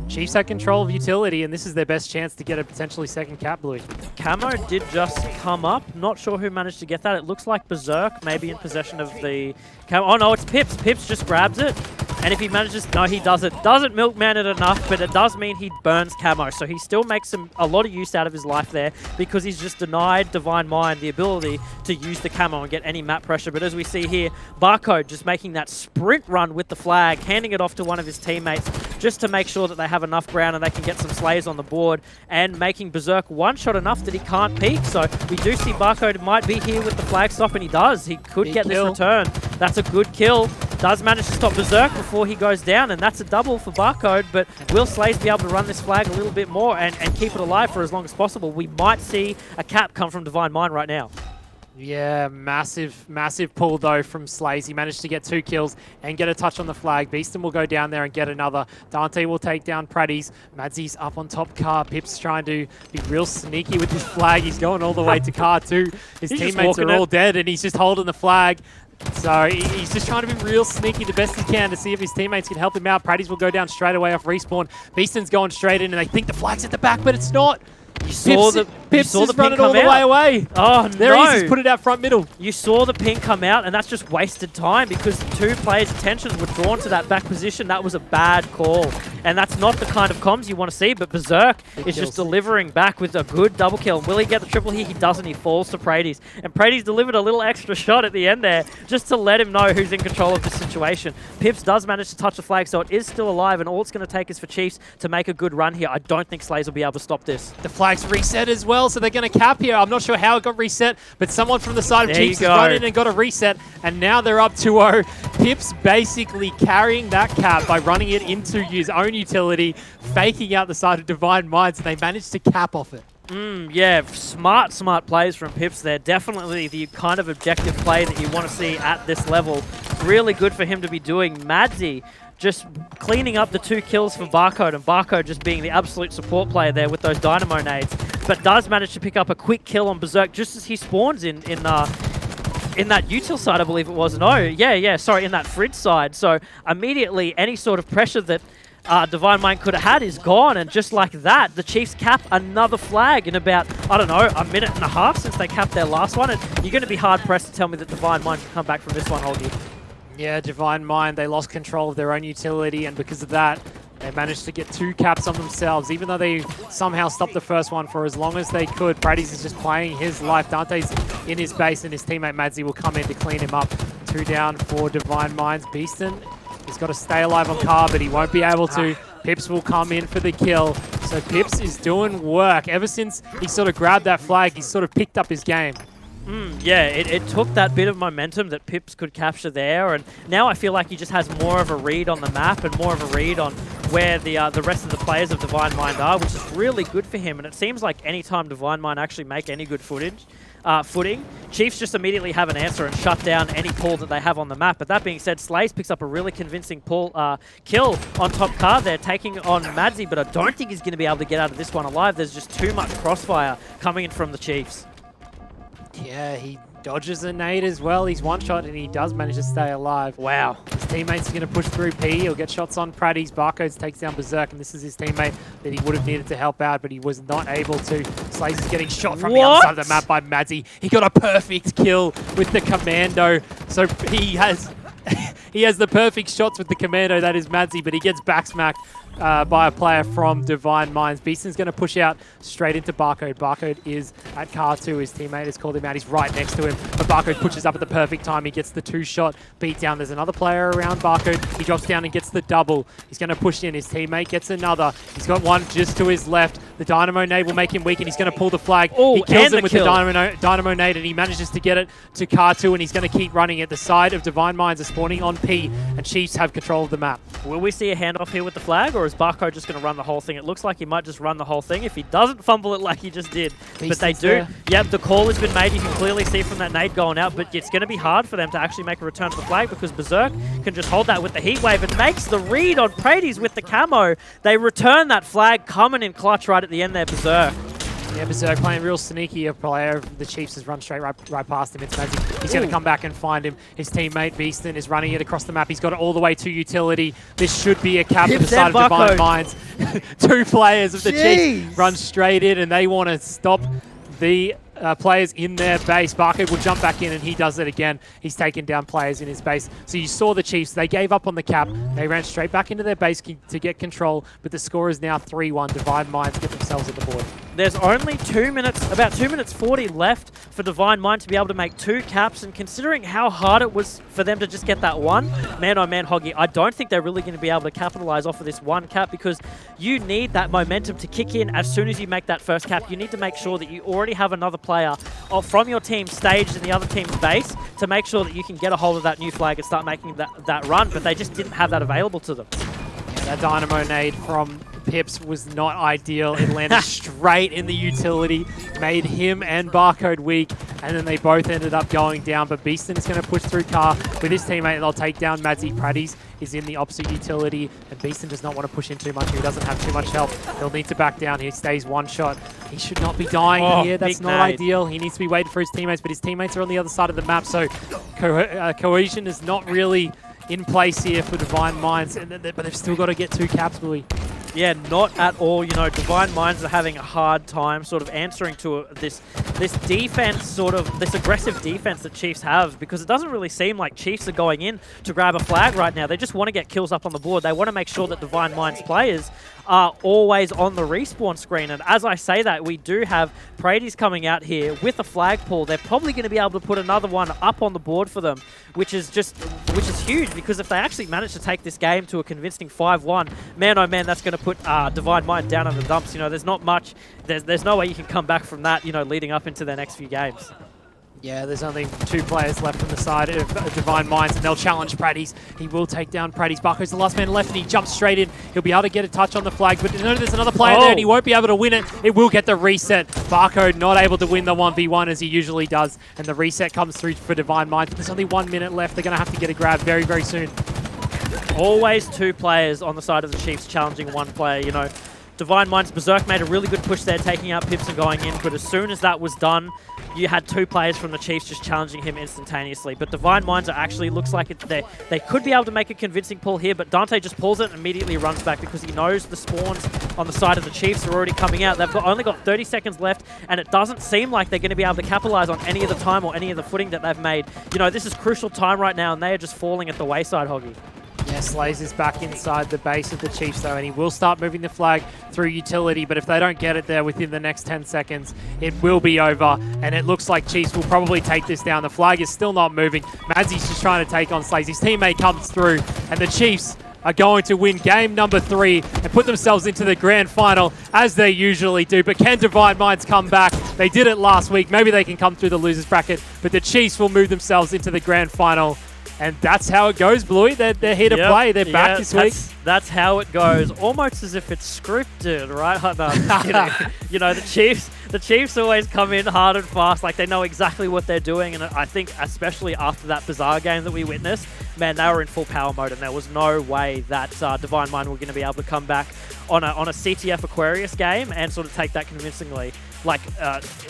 Chiefs had control of utility, and this is their best chance to get a potentially second cap, Bluey. Camo did just come up. Not sure who managed to get that. It looks like Berserk maybe in possession of the camo. Oh no, it's Pips. Pips just grabs it. And if he manages, no, he doesn't. Doesn't milkman it enough, but it does mean he burns camo. So he still makes a lot of use out of his life there because he's just denied Divine Mind the ability to use the camo and get any map pressure. But as we see here, Barcode just making that sprint run with the flag, handing it off to one of his teammates just to make sure that they have enough ground and they can get some slays on the board, and making Berserk one shot enough that he can't peek. So we do see Barcode might be here with the flag stop, and he does. He could get this return. That's a good kill. Does manage to stop Berserk before he goes down, and that's a double for Barcode, but will Slays be able to run this flag a little bit more and keep it alive for as long as possible? We might see a cap come from Divine Mind right now. Yeah, massive pull though from Slays. He managed to get 2 kills and get a touch on the flag. Beeston will go down there and get another. Dante will take down Pradis. Madzy's up on top car. Pip's trying to be real sneaky with his flag. He's going all the way to car 2. His teammates are all dead, and he's just holding the flag. So he's just trying to be real sneaky the best he can to see if his teammates can help him out. Pradis will go down straight away off respawn. Beeston's going straight in, and they think the flag's at the back, but it's not. Pips is running all the way away. Oh, there he is. He's put it out front middle. You saw the ping come out, and that's just wasted time because 2 players' attentions were drawn to that back position. That was a bad call, and that's not the kind of comms you want to see, but Berserk is just delivering back with a good double kill. Will he get the triple here? He doesn't. He falls to Pradis, and Pradis delivered a little extra shot at the end there just to let him know who's in control of the situation. Pips does manage to touch the flag, so it is still alive, and all it's going to take is for Chiefs to make a good run here. I don't think Slays will be able to stop this. The flag's reset as well, so they're going to cap here. I'm not sure how it got reset, but someone from the side of Chiefs has run in and got a reset, and now they're up 2-0. Pips basically carrying that cap by running it into his own utility, faking out the side of Divine Minds, and they managed to cap off it. Yeah, smart plays from Pips there. Definitely the kind of objective play that you want to see at this level. Really good for him to be doing. Madzy just cleaning up the 2 kills for Barcode, and Barcode just being the absolute support player there with those dynamo nades, but does manage to pick up a quick kill on Berserk just as he spawns in that util side, I believe it was. No, sorry, in that fridge side. So immediately any sort of pressure that Divine Mind could have had is gone, and just like that, the Chiefs cap another flag in about, I don't know, a minute and a half since they capped their last one, and you're going to be hard-pressed to tell me that Divine Mind can come back from this one, Holgi. Yeah, Divine Mind, they lost control of their own utility, and because of that, they managed to get 2 caps on themselves, even though they somehow stopped the first one for as long as they could. Pradis is just playing his life. Dante's in his base, and his teammate Madzy will come in to clean him up. 2 down for Divine Minds. Beeston, he's got to stay alive on car, but he won't be able to. Pips will come in for the kill. So Pips is doing work. Ever since he sort of grabbed that flag, he's sort of picked up his game. Yeah, it took that bit of momentum that Pips could capture there, and now I feel like he just has more of a read on the map and more of a read on where the rest of the players of Divine Mind are, which is really good for him. And it seems like any time Divine Mind actually make any good footing, Chiefs just immediately have an answer and shut down any pull that they have on the map. But that being said, Slays picks up a really convincing kill on top car there, taking on Madzy, but I don't think he's going to be able to get out of this one alive. There's just too much crossfire coming in from the Chiefs. Yeah, he dodges a nade as well. He's one shot and he does manage to stay alive. Wow. His teammates are going to push through P. He'll get shots on Praddy's. Barcodes takes down Berserk, and this is his teammate that he would have needed to help out, but he was not able to. Slays is getting shot from the other side of the map by Madzy. He got a perfect kill with the Commando, so he has the perfect shots with the Commando, that is Madzy, but he gets backsmacked by a player from Divine Minds. Beaston's going to push out straight into Barcode. Barcode is at car 2. His teammate has called him out. He's right next to him, but Barcode pushes up at the perfect time. He gets the 2-shot beat down. There's another player around Barcode. He drops down and gets the double. He's going to push in. His teammate gets another. He's got one just to his left. The Dynamo Nade will make him weak, and he's going to pull the flag. Ooh, he kills him with kill. the Dynamo Nade, and he manages to get it to car 2, and he's going to keep running it. The side of Divine Minds are spawning on P, and Chiefs have control of the map. Will we see a handoff here with the flag, or is Barco just going to run the whole thing? It looks like he might just run the whole thing if he doesn't fumble it like he just did. But they do. There. Yep, the call has been made. You can clearly see from that nade going out, but it's going to be hard for them to actually make a return to the flag because Berserk can just hold that with the heat wave and makes the read on Prades with the camo. They return that flag, coming in clutch right at the end there, Berserk. Yeah, Berserk playing real sneaky. A player of the Chiefs has run straight right past him. It's Madzy. He's going to come back and find him. His teammate Beaston is running it across the map. He's got it all the way to utility. This should be a cap to the side of Divine Minds. 2 players of the Chiefs run straight in, and they want to stop the players in their base. Barco will jump back in, and he does it again. He's taken down players in his base. So you saw the Chiefs. They gave up on the cap. They ran straight back into their base to get control, but the score is now 3-1. Divine Minds get themselves on the board. There's only 2 minutes, about 2 minutes 40 left for Divine Mind to be able to make 2 caps, and considering how hard it was for them to just get that one, man-oh-man, Hoggy, I don't think they're really going to be able to capitalize off of this one cap because you need that momentum to kick in as soon as you make that first cap. You need to make sure that you already have another player from your team staged in the other team's base to make sure that you can get a hold of that new flag and start making that run, but they just didn't have that available to them. Yeah, that Dynamo Nade from Pips was not ideal. It landed straight in the utility, made him and Barcode weak, and then they both ended up going down. But Beaston is going to push through car with his teammate, and they'll take down Madzy. Praddy's is in the opposite utility, and Beaston does not want to push in too much. He doesn't have too much help. He'll need to back down. He stays 1 shot. He should not be dying here. That's not ideal. He needs to be waiting for his teammates, but his teammates are on the other side of the map, so cohesion is not really in place here for Divine Minds, but they've still got to get 2 caps, Willie. Yeah, not at all. You know, Divine Minds are having a hard time sort of answering to this defense, this aggressive defense that Chiefs have, because it doesn't really seem like Chiefs are going in to grab a flag right now. They just want to get kills up on the board. They want to make sure that Divine Minds players are always on the respawn screen. And as I say that, we do have Prades coming out here with a flagpole. They're probably going to be able to put another one up on the board for them, which is huge, because if they actually manage to take this game to a convincing 5-1, man oh man, that's going to put Divine Mind down in the dumps. You know, there's not much, there's no way you can come back from that, you know, leading up into their next few games. Yeah, there's only 2 players left on the side of Divine Minds, and they'll challenge Praddy's. He will take down Praddy's. Barco's the last man left, and he jumps straight in. He'll be able to get a touch on the flag, but no, there's another player there, and he won't be able to win it. It will get the reset. Barco not able to win the 1v1 as he usually does, and the reset comes through for Divine Minds. But there's only 1 minute left. They're going to have to get a grab very, very soon. Always 2 players on the side of the Chiefs challenging 1 player, you know. Divine Minds, Berserk made a really good push there, taking out Pips and going in, but as soon as that was done, you had 2 players from the Chiefs just challenging him instantaneously. But Divine Minds are actually, looks like they could be able to make a convincing pull here, but Dante just pulls it and immediately runs back because he knows the spawns on the side of the Chiefs are already coming out. They've only got 30 seconds left, and it doesn't seem like they're going to be able to capitalize on any of the time or any of the footing that they've made. You know, this is crucial time right now, and they are just falling at the wayside, Hoggy. Yeah, Slays is back inside the base of the Chiefs, though, and he will start moving the flag through utility, but if they don't get it there within the next 10 seconds, it will be over, and it looks like Chiefs will probably take this down. The flag is still not moving. Madzy's just trying to take on Slays. His teammate comes through, and the Chiefs are going to win game number 3 and put themselves into the grand final, as they usually do. But can Divine Minds come back? They did it last week. Maybe they can come through the losers bracket, but the Chiefs will move themselves into the grand final. And that's how it goes, Bluey. They're here to play. They're back this week. That's how it goes. Almost as if it's scripted, right? No, I'm just kidding. You know, the Chiefs always come in hard and fast. Like, they know exactly what they're doing. And I think especially after that bizarre game that we witnessed, man, they were in full power mode. And there was no way that Divine Mind were going to be able to come back on a CTF Aquarius game and sort of take that convincingly. Like,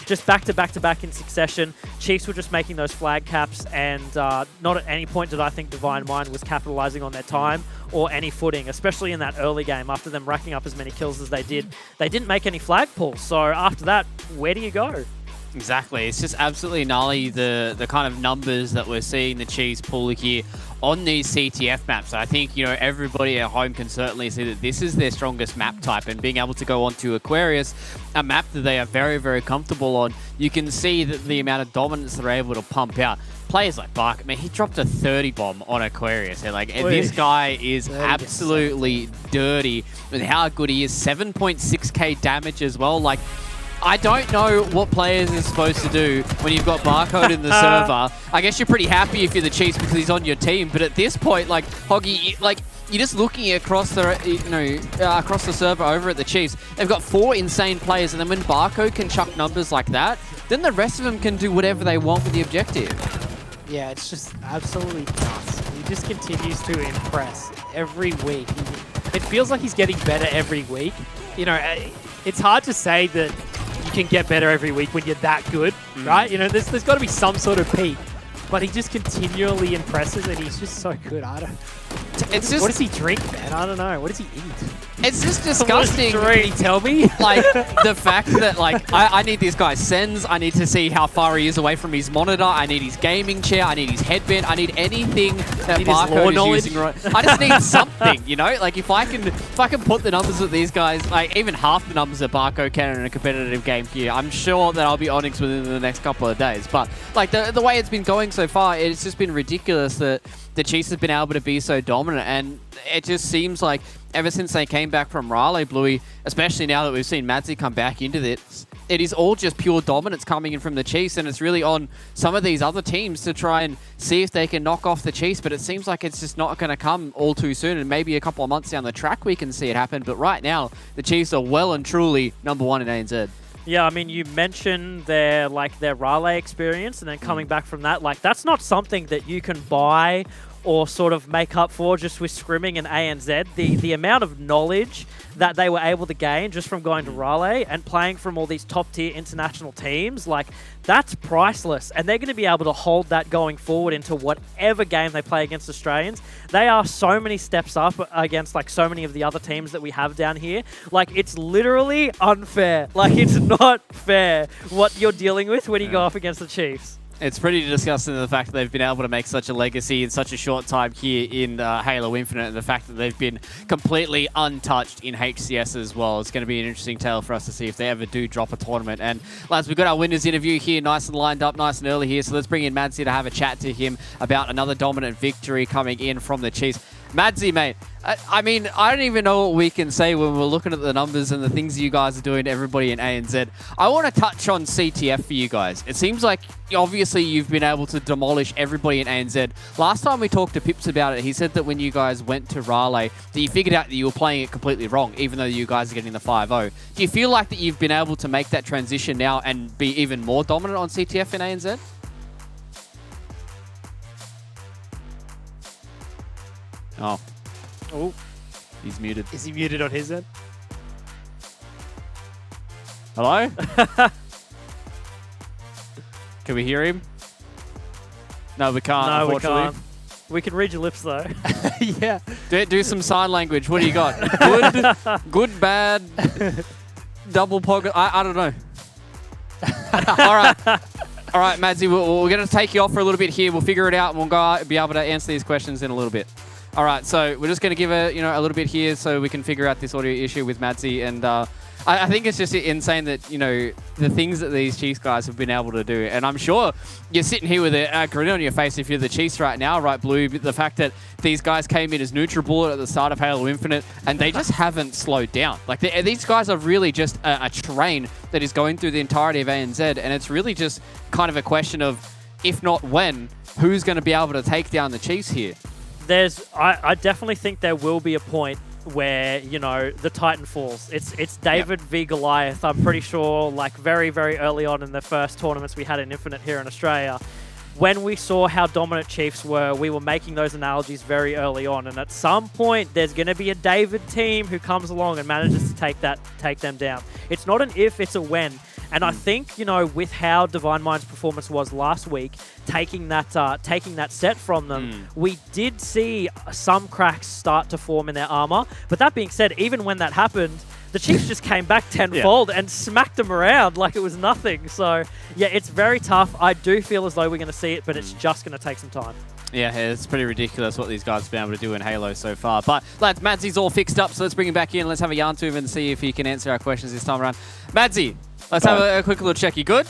just back to back in succession. Chiefs were just making those flag caps, and not at any point did I think Divine Mind was capitalizing on their time or any footing, especially in that early game after them racking up as many kills as they did. They didn't make any flag pulls, so after that, where do you go? Exactly. It's just absolutely gnarly, the kind of numbers that we're seeing the Chiefs pull here on these CTF maps. I think, you know, everybody at home can certainly see that this is their strongest map type, and being able to go onto Aquarius, a map that they are very, very comfortable on, you can see that the amount of dominance they're able to pump out. Players like Bark, I mean, he dropped a 30 bomb on Aquarius. And, like, this guy is absolutely dirty with how good he is. 7.6k damage as well. Like, I don't know what players are supposed to do when you've got Barcode in the server. I guess you're pretty happy if you're the Chiefs because he's on your team, but at this point, like, Hoggy, like, you're just looking across the, across the server over at the Chiefs. They've got 4 insane players, and then when Barcode can chuck numbers like that, then the rest of them can do whatever they want with the objective. Yeah, it's just absolutely nuts. He just continues to impress every week. It feels like he's getting better every week. You know, it's hard to say that you can get better every week when you're that good, right? You know, there's got to be some sort of peak, but he just continually impresses, and he's just so good. What does he drink, man? I don't know. What does he eat? It's just disgusting. Can you tell me? Like, the fact that, like, I need this guy's sends. I need to see how far he is away from his monitor. I need his gaming chair. I need his headband. I need anything that Barcode is using. Right. I just need something, you know? Like, if I can put the numbers that these guys, like, even half the numbers that Barcode can in a competitive game here, I'm sure that I'll be Onyx within the next couple of days. But, like, the way it's been going so far, it's just been ridiculous that the Chiefs have been able to be so dominant, and it just seems like ever since they came back from Raleigh, Bluey, especially now that we've seen Madzi come back into this, it is all just pure dominance coming in from the Chiefs, and it's really on some of these other teams to try and see if they can knock off the Chiefs, but it seems like it's just not going to come all too soon, and maybe a couple of months down the track we can see it happen, but right now, the Chiefs are well and truly #1 in ANZ. Yeah, I mean, you mentioned their Raleigh experience, and then coming back from that, like, that's not something that you can buy or sort of make up for just with scrimming in ANZ. The amount of knowledge that they were able to gain just from going to Raleigh and playing from all these top-tier international teams, like, that's priceless. And they're going to be able to hold that going forward into whatever game they play against Australians. They are so many steps up against, like, so many of the other teams that we have down here. Like, it's literally unfair. Like, it's not fair what you're dealing with when you go up against the Chiefs. It's pretty disgusting, the fact that they've been able to make such a legacy in such a short time here in Halo Infinite, and the fact that they've been completely untouched in HCS as well. It's going to be an interesting tale for us to see if they ever do drop a tournament. And lads, we've got our winners interview here nice and lined up, nice and early here. So let's bring in Madzi to have a chat to him about another dominant victory coming in from the Chiefs. Madzi, mate, I mean, I don't even know what we can say when we're looking at the numbers and the things you guys are doing to everybody in ANZ. I want to touch on CTF for you guys. It seems like, obviously, you've been able to demolish everybody in ANZ. Last time we talked to Pips about it, he said that when you guys went to Raleigh, that you figured out that you were playing it completely wrong, even though you guys are getting the 5-0. Do you feel like that you've been able to make that transition now and be even more dominant on CTF in ANZ? Oh, he's muted. Is he muted on his end? Hello? Can we hear him? No, we can't, no, unfortunately. we can't. We can read your lips, though. Yeah. Do some sign language. What do you got? Good, bad, double pocket. I don't know. All right, Madzi, we're going to take you off for a little bit here. We'll figure it out, and we'll be able to answer these questions in a little bit. All right, so we're just going to give a little bit here so we can figure out this audio issue with Madzi, and I think it's just insane that, the things that these Chiefs guys have been able to do, and I'm sure you're sitting here with a grin on your face if you're the Chiefs right now, right, Blue? But the fact that these guys came in as neutral bullet at the start of Halo Infinite, and they just haven't slowed down. Like, these guys are really just a train that is going through the entirety of ANZ, and it's really just kind of a question of, if not when, who's going to be able to take down the Chiefs here? I definitely think there will be a point where, you know, the Titan falls. It's David v Goliath. I'm pretty sure, like, very, very early on in the first tournaments we had in Infinite here in Australia, when we saw how dominant Chiefs were, we were making those analogies very early on. And at some point, there's going to be a David team who comes along and manages to take them down. It's not an if, it's a when. And I think, you know, with how Divine Mind's performance was last week, taking that set from them, we did see some cracks start to form in their armor. But that being said, even when that happened, the Chiefs just came back tenfold and smacked them around like it was nothing. So, yeah, it's very tough. I do feel as though we're going to see it, but it's just going to take some time. Yeah, it's pretty ridiculous what these guys have been able to do in Halo so far. But, lads, Madsy's all fixed up, so let's bring him back in. Let's have a yarn to him and see if he can answer our questions this time around. Madsy, let's have a quick little check. You good?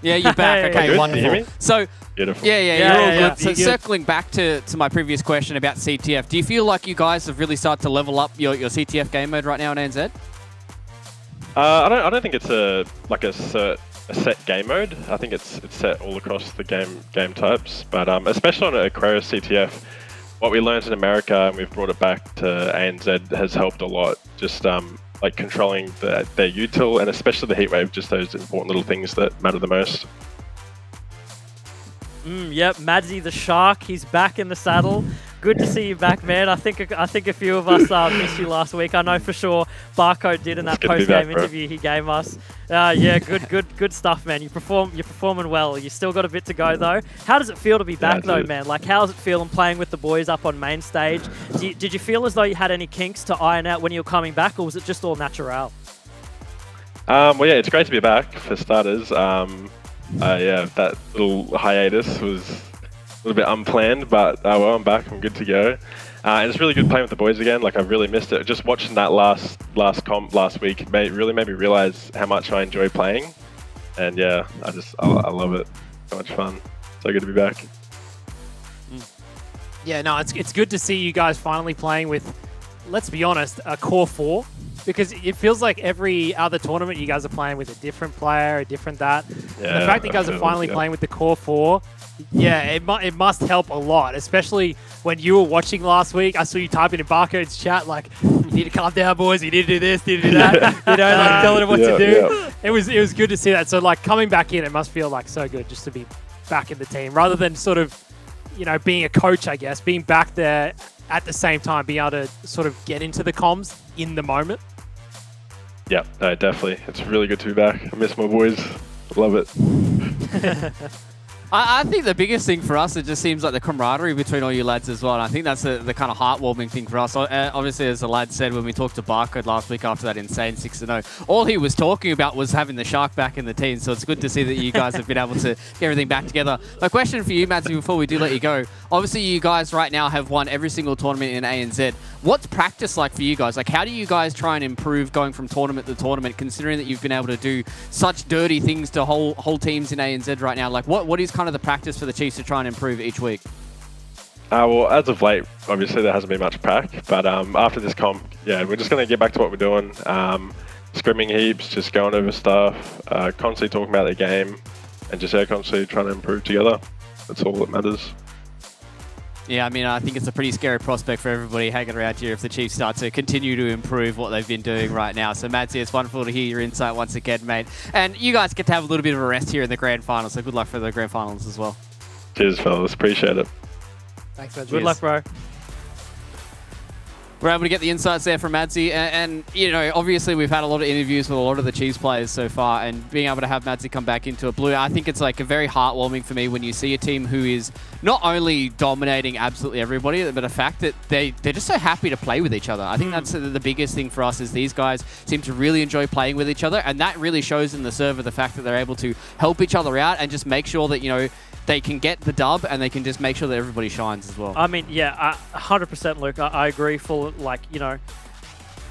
Yeah, you're back. Okay, good. wonderful. Can you hear me? So, Beautiful. yeah, you're all good. So, You're good. circling back to my previous question about CTF, do you feel like you guys have really started to level up your CTF game mode right now in ANZ? I don't think it's a set game mode. I think it's set all across the game types. But especially on Aquarius CTF, what we learned in America and we've brought it back to ANZ has helped a lot. Just like controlling their util and especially the heat wave, just those important little things that matter the most. Yep, Madsy the Shark, he's back in the saddle. Good to see you back, man. I think a few of us missed you last week. I know for sure Barcode did in that post-game interview he gave us. Yeah, good stuff, man. You're performing well. You still got a bit to go though. How does it feel to be back though, man? Like, how does it feel in playing with the boys up on main stage? Did you feel as though you had any kinks to iron out when you were coming back, or was it just all natural? Well, yeah, it's great to be back for starters. Yeah, that little hiatus was a little bit unplanned, but well, I'm back. I'm good to go. And it's really good playing with the boys again. Like, I really missed it. Just watching that last comp last week really made me realize how much I enjoy playing. And yeah, I love it. So much fun. So good to be back. Yeah, no, it's good to see you guys finally playing with, let's be honest, a core 4. Because it feels like every other tournament you guys are playing with a different player, a different that. Yeah, And the fact that you guys are finally playing with the core 4, yeah, it must help a lot. Especially when you were watching last week, I saw you typing in Barcode's chat like, "You need to calm down, boys. You need to do this, you need to do that." You know, like telling them what to do. Yeah. It was good to see that. So like coming back in, it must feel like so good just to be back in the team, rather than sort of, you know, being a coach, I guess, being back there at the same time, being able to sort of get into the comms in the moment. Yeah, no, definitely. It's really good to be back. I miss my boys. Love it. I think the biggest thing for us, it just seems like the camaraderie between all you lads as well. And I think that's the kind of heartwarming thing for us. Obviously, as the lad said when we talked to Barcode last week after that insane 6-0, all he was talking about was having the Shark back in the team. So it's good to see that you guys have been able to get everything back together. My question for you, Madsy, before we do let you go, obviously you guys right now have won every single tournament in ANZ. What's practice like for you guys? Like, how do you guys try and improve going from tournament to tournament, considering that you've been able to do such dirty things to whole teams in ANZ right now? Like, what is kind of the practice for the Chiefs to try and improve each week? Well, as of late, obviously there hasn't been much prac, but after this comp, yeah, we're just going to get back to what we're doing. Scrimming heaps, just going over stuff, constantly talking about the game, and just constantly trying to improve together. That's all that matters. Yeah, I mean, I think it's a pretty scary prospect for everybody hanging around here if the Chiefs start to continue to improve what they've been doing right now. So, Madsy, it's wonderful to hear your insight once again, mate. And you guys get to have a little bit of a rest here in the grand final, so good luck for the grand finals as well. Cheers, fellas. Appreciate it. Thanks, man. Good luck, bro. We're able to get the insights there from Madsy, and you know, obviously we've had a lot of interviews with a lot of the Chiefs players so far, and being able to have Madsy come back into a blue, I think it's like a very heartwarming for me when you see a team who is not only dominating absolutely everybody, but the fact that they're just so happy to play with each other. I think that's the biggest thing for us, is these guys seem to really enjoy playing with each other, and that really shows in the server the fact that they're able to help each other out and just make sure that, you know, they can get the dub, and they can just make sure that everybody shines as well. I mean, yeah, 100%, Luke. I agree. Like, you know,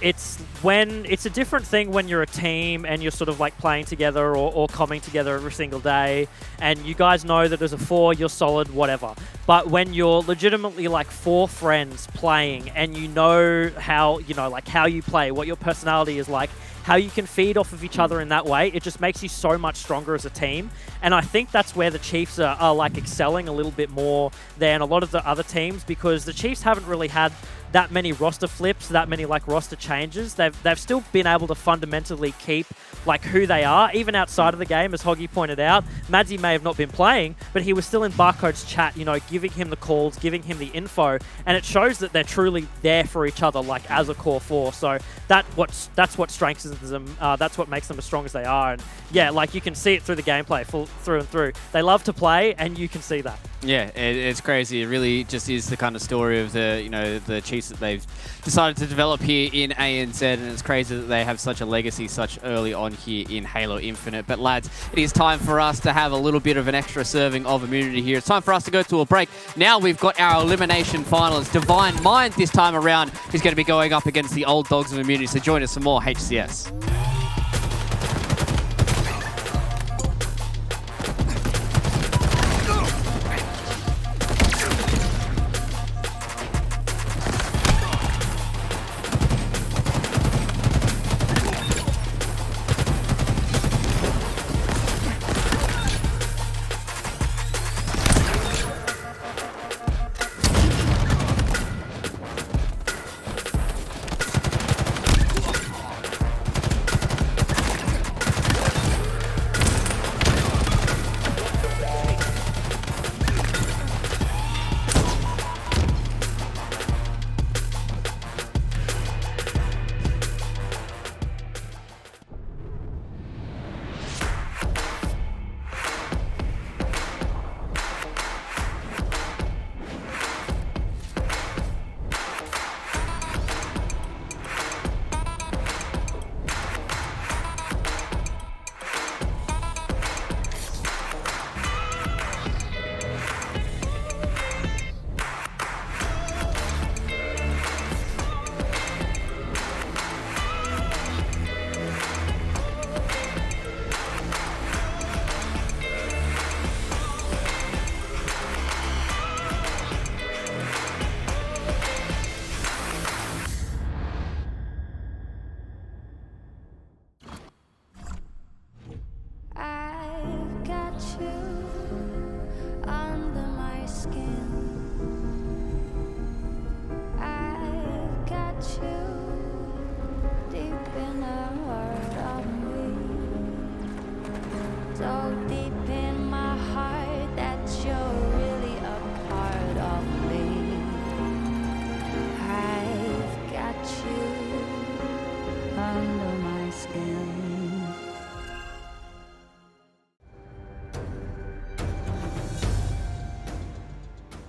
it's a different thing when you're a team and you're sort of like playing together or coming together every single day, and you guys know that as a 4 you're solid, whatever. But when you're legitimately like 4 friends playing, and you know how, you know, like how you play, what your personality is like, how you can feed off of each other in that way, it just makes you so much stronger as a team. And I think that's where the Chiefs are like excelling a little bit more than a lot of the other teams, because the Chiefs haven't really had that many roster flips, that many like roster changes. They've still been able to fundamentally keep like who they are, even outside of the game, as Hoggy pointed out. Madsy may have not been playing, but he was still in Barcode's chat, you know, giving him the calls, giving him the info, and it shows that they're truly there for each other, like as a core four. So that's what strengthens them. That's what makes them as strong as they are. And yeah, like you can see it through the gameplay, through and through. They love to play, and you can see that. Yeah, it's crazy. It really just is the kind of story of the Chiefs that they've decided to develop here in ANZ, and it's crazy that they have such a legacy such early on here in Halo Infinite. But lads, it is time for us to have a little bit of an extra serving of immunity here. It's time for us to go to a break. Now we've got our elimination finalists. Divine Mind this time around is going to be going up against the old dogs of immunity. So join us for more HCS.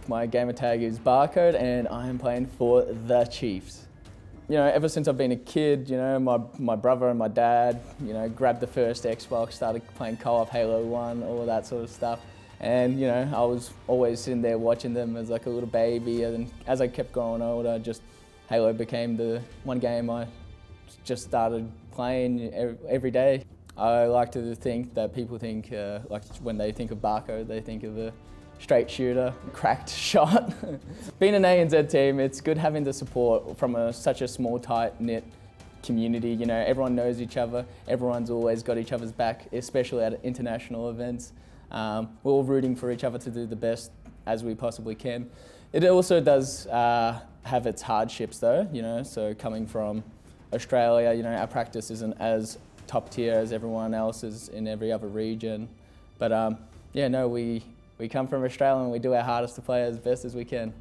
My gamer tag is Barcode and I am playing for the Chiefs. You know, ever since I've been a kid, you know, my brother and my dad, you know, grabbed the first Xbox, started playing co-op Halo 1, all of that sort of stuff. And, you know, I was always sitting there watching them as like a little baby, and as I kept growing older, just Halo became the one game I just started playing every day. I like to think that people think, like when they think of Barcode, they think of a straight shooter, cracked shot. Being an ANZ team, it's good having the support from such a small, tight-knit community. You know, everyone knows each other, everyone's always got each other's back, especially at international events. We're all rooting for each other to do the best as we possibly can. It also does have its hardships though, you know, so coming from Australia, you know, our practice isn't as top tier as everyone else's in every other region. But yeah, no, we come from Australia and we do our hardest to play as best as we can.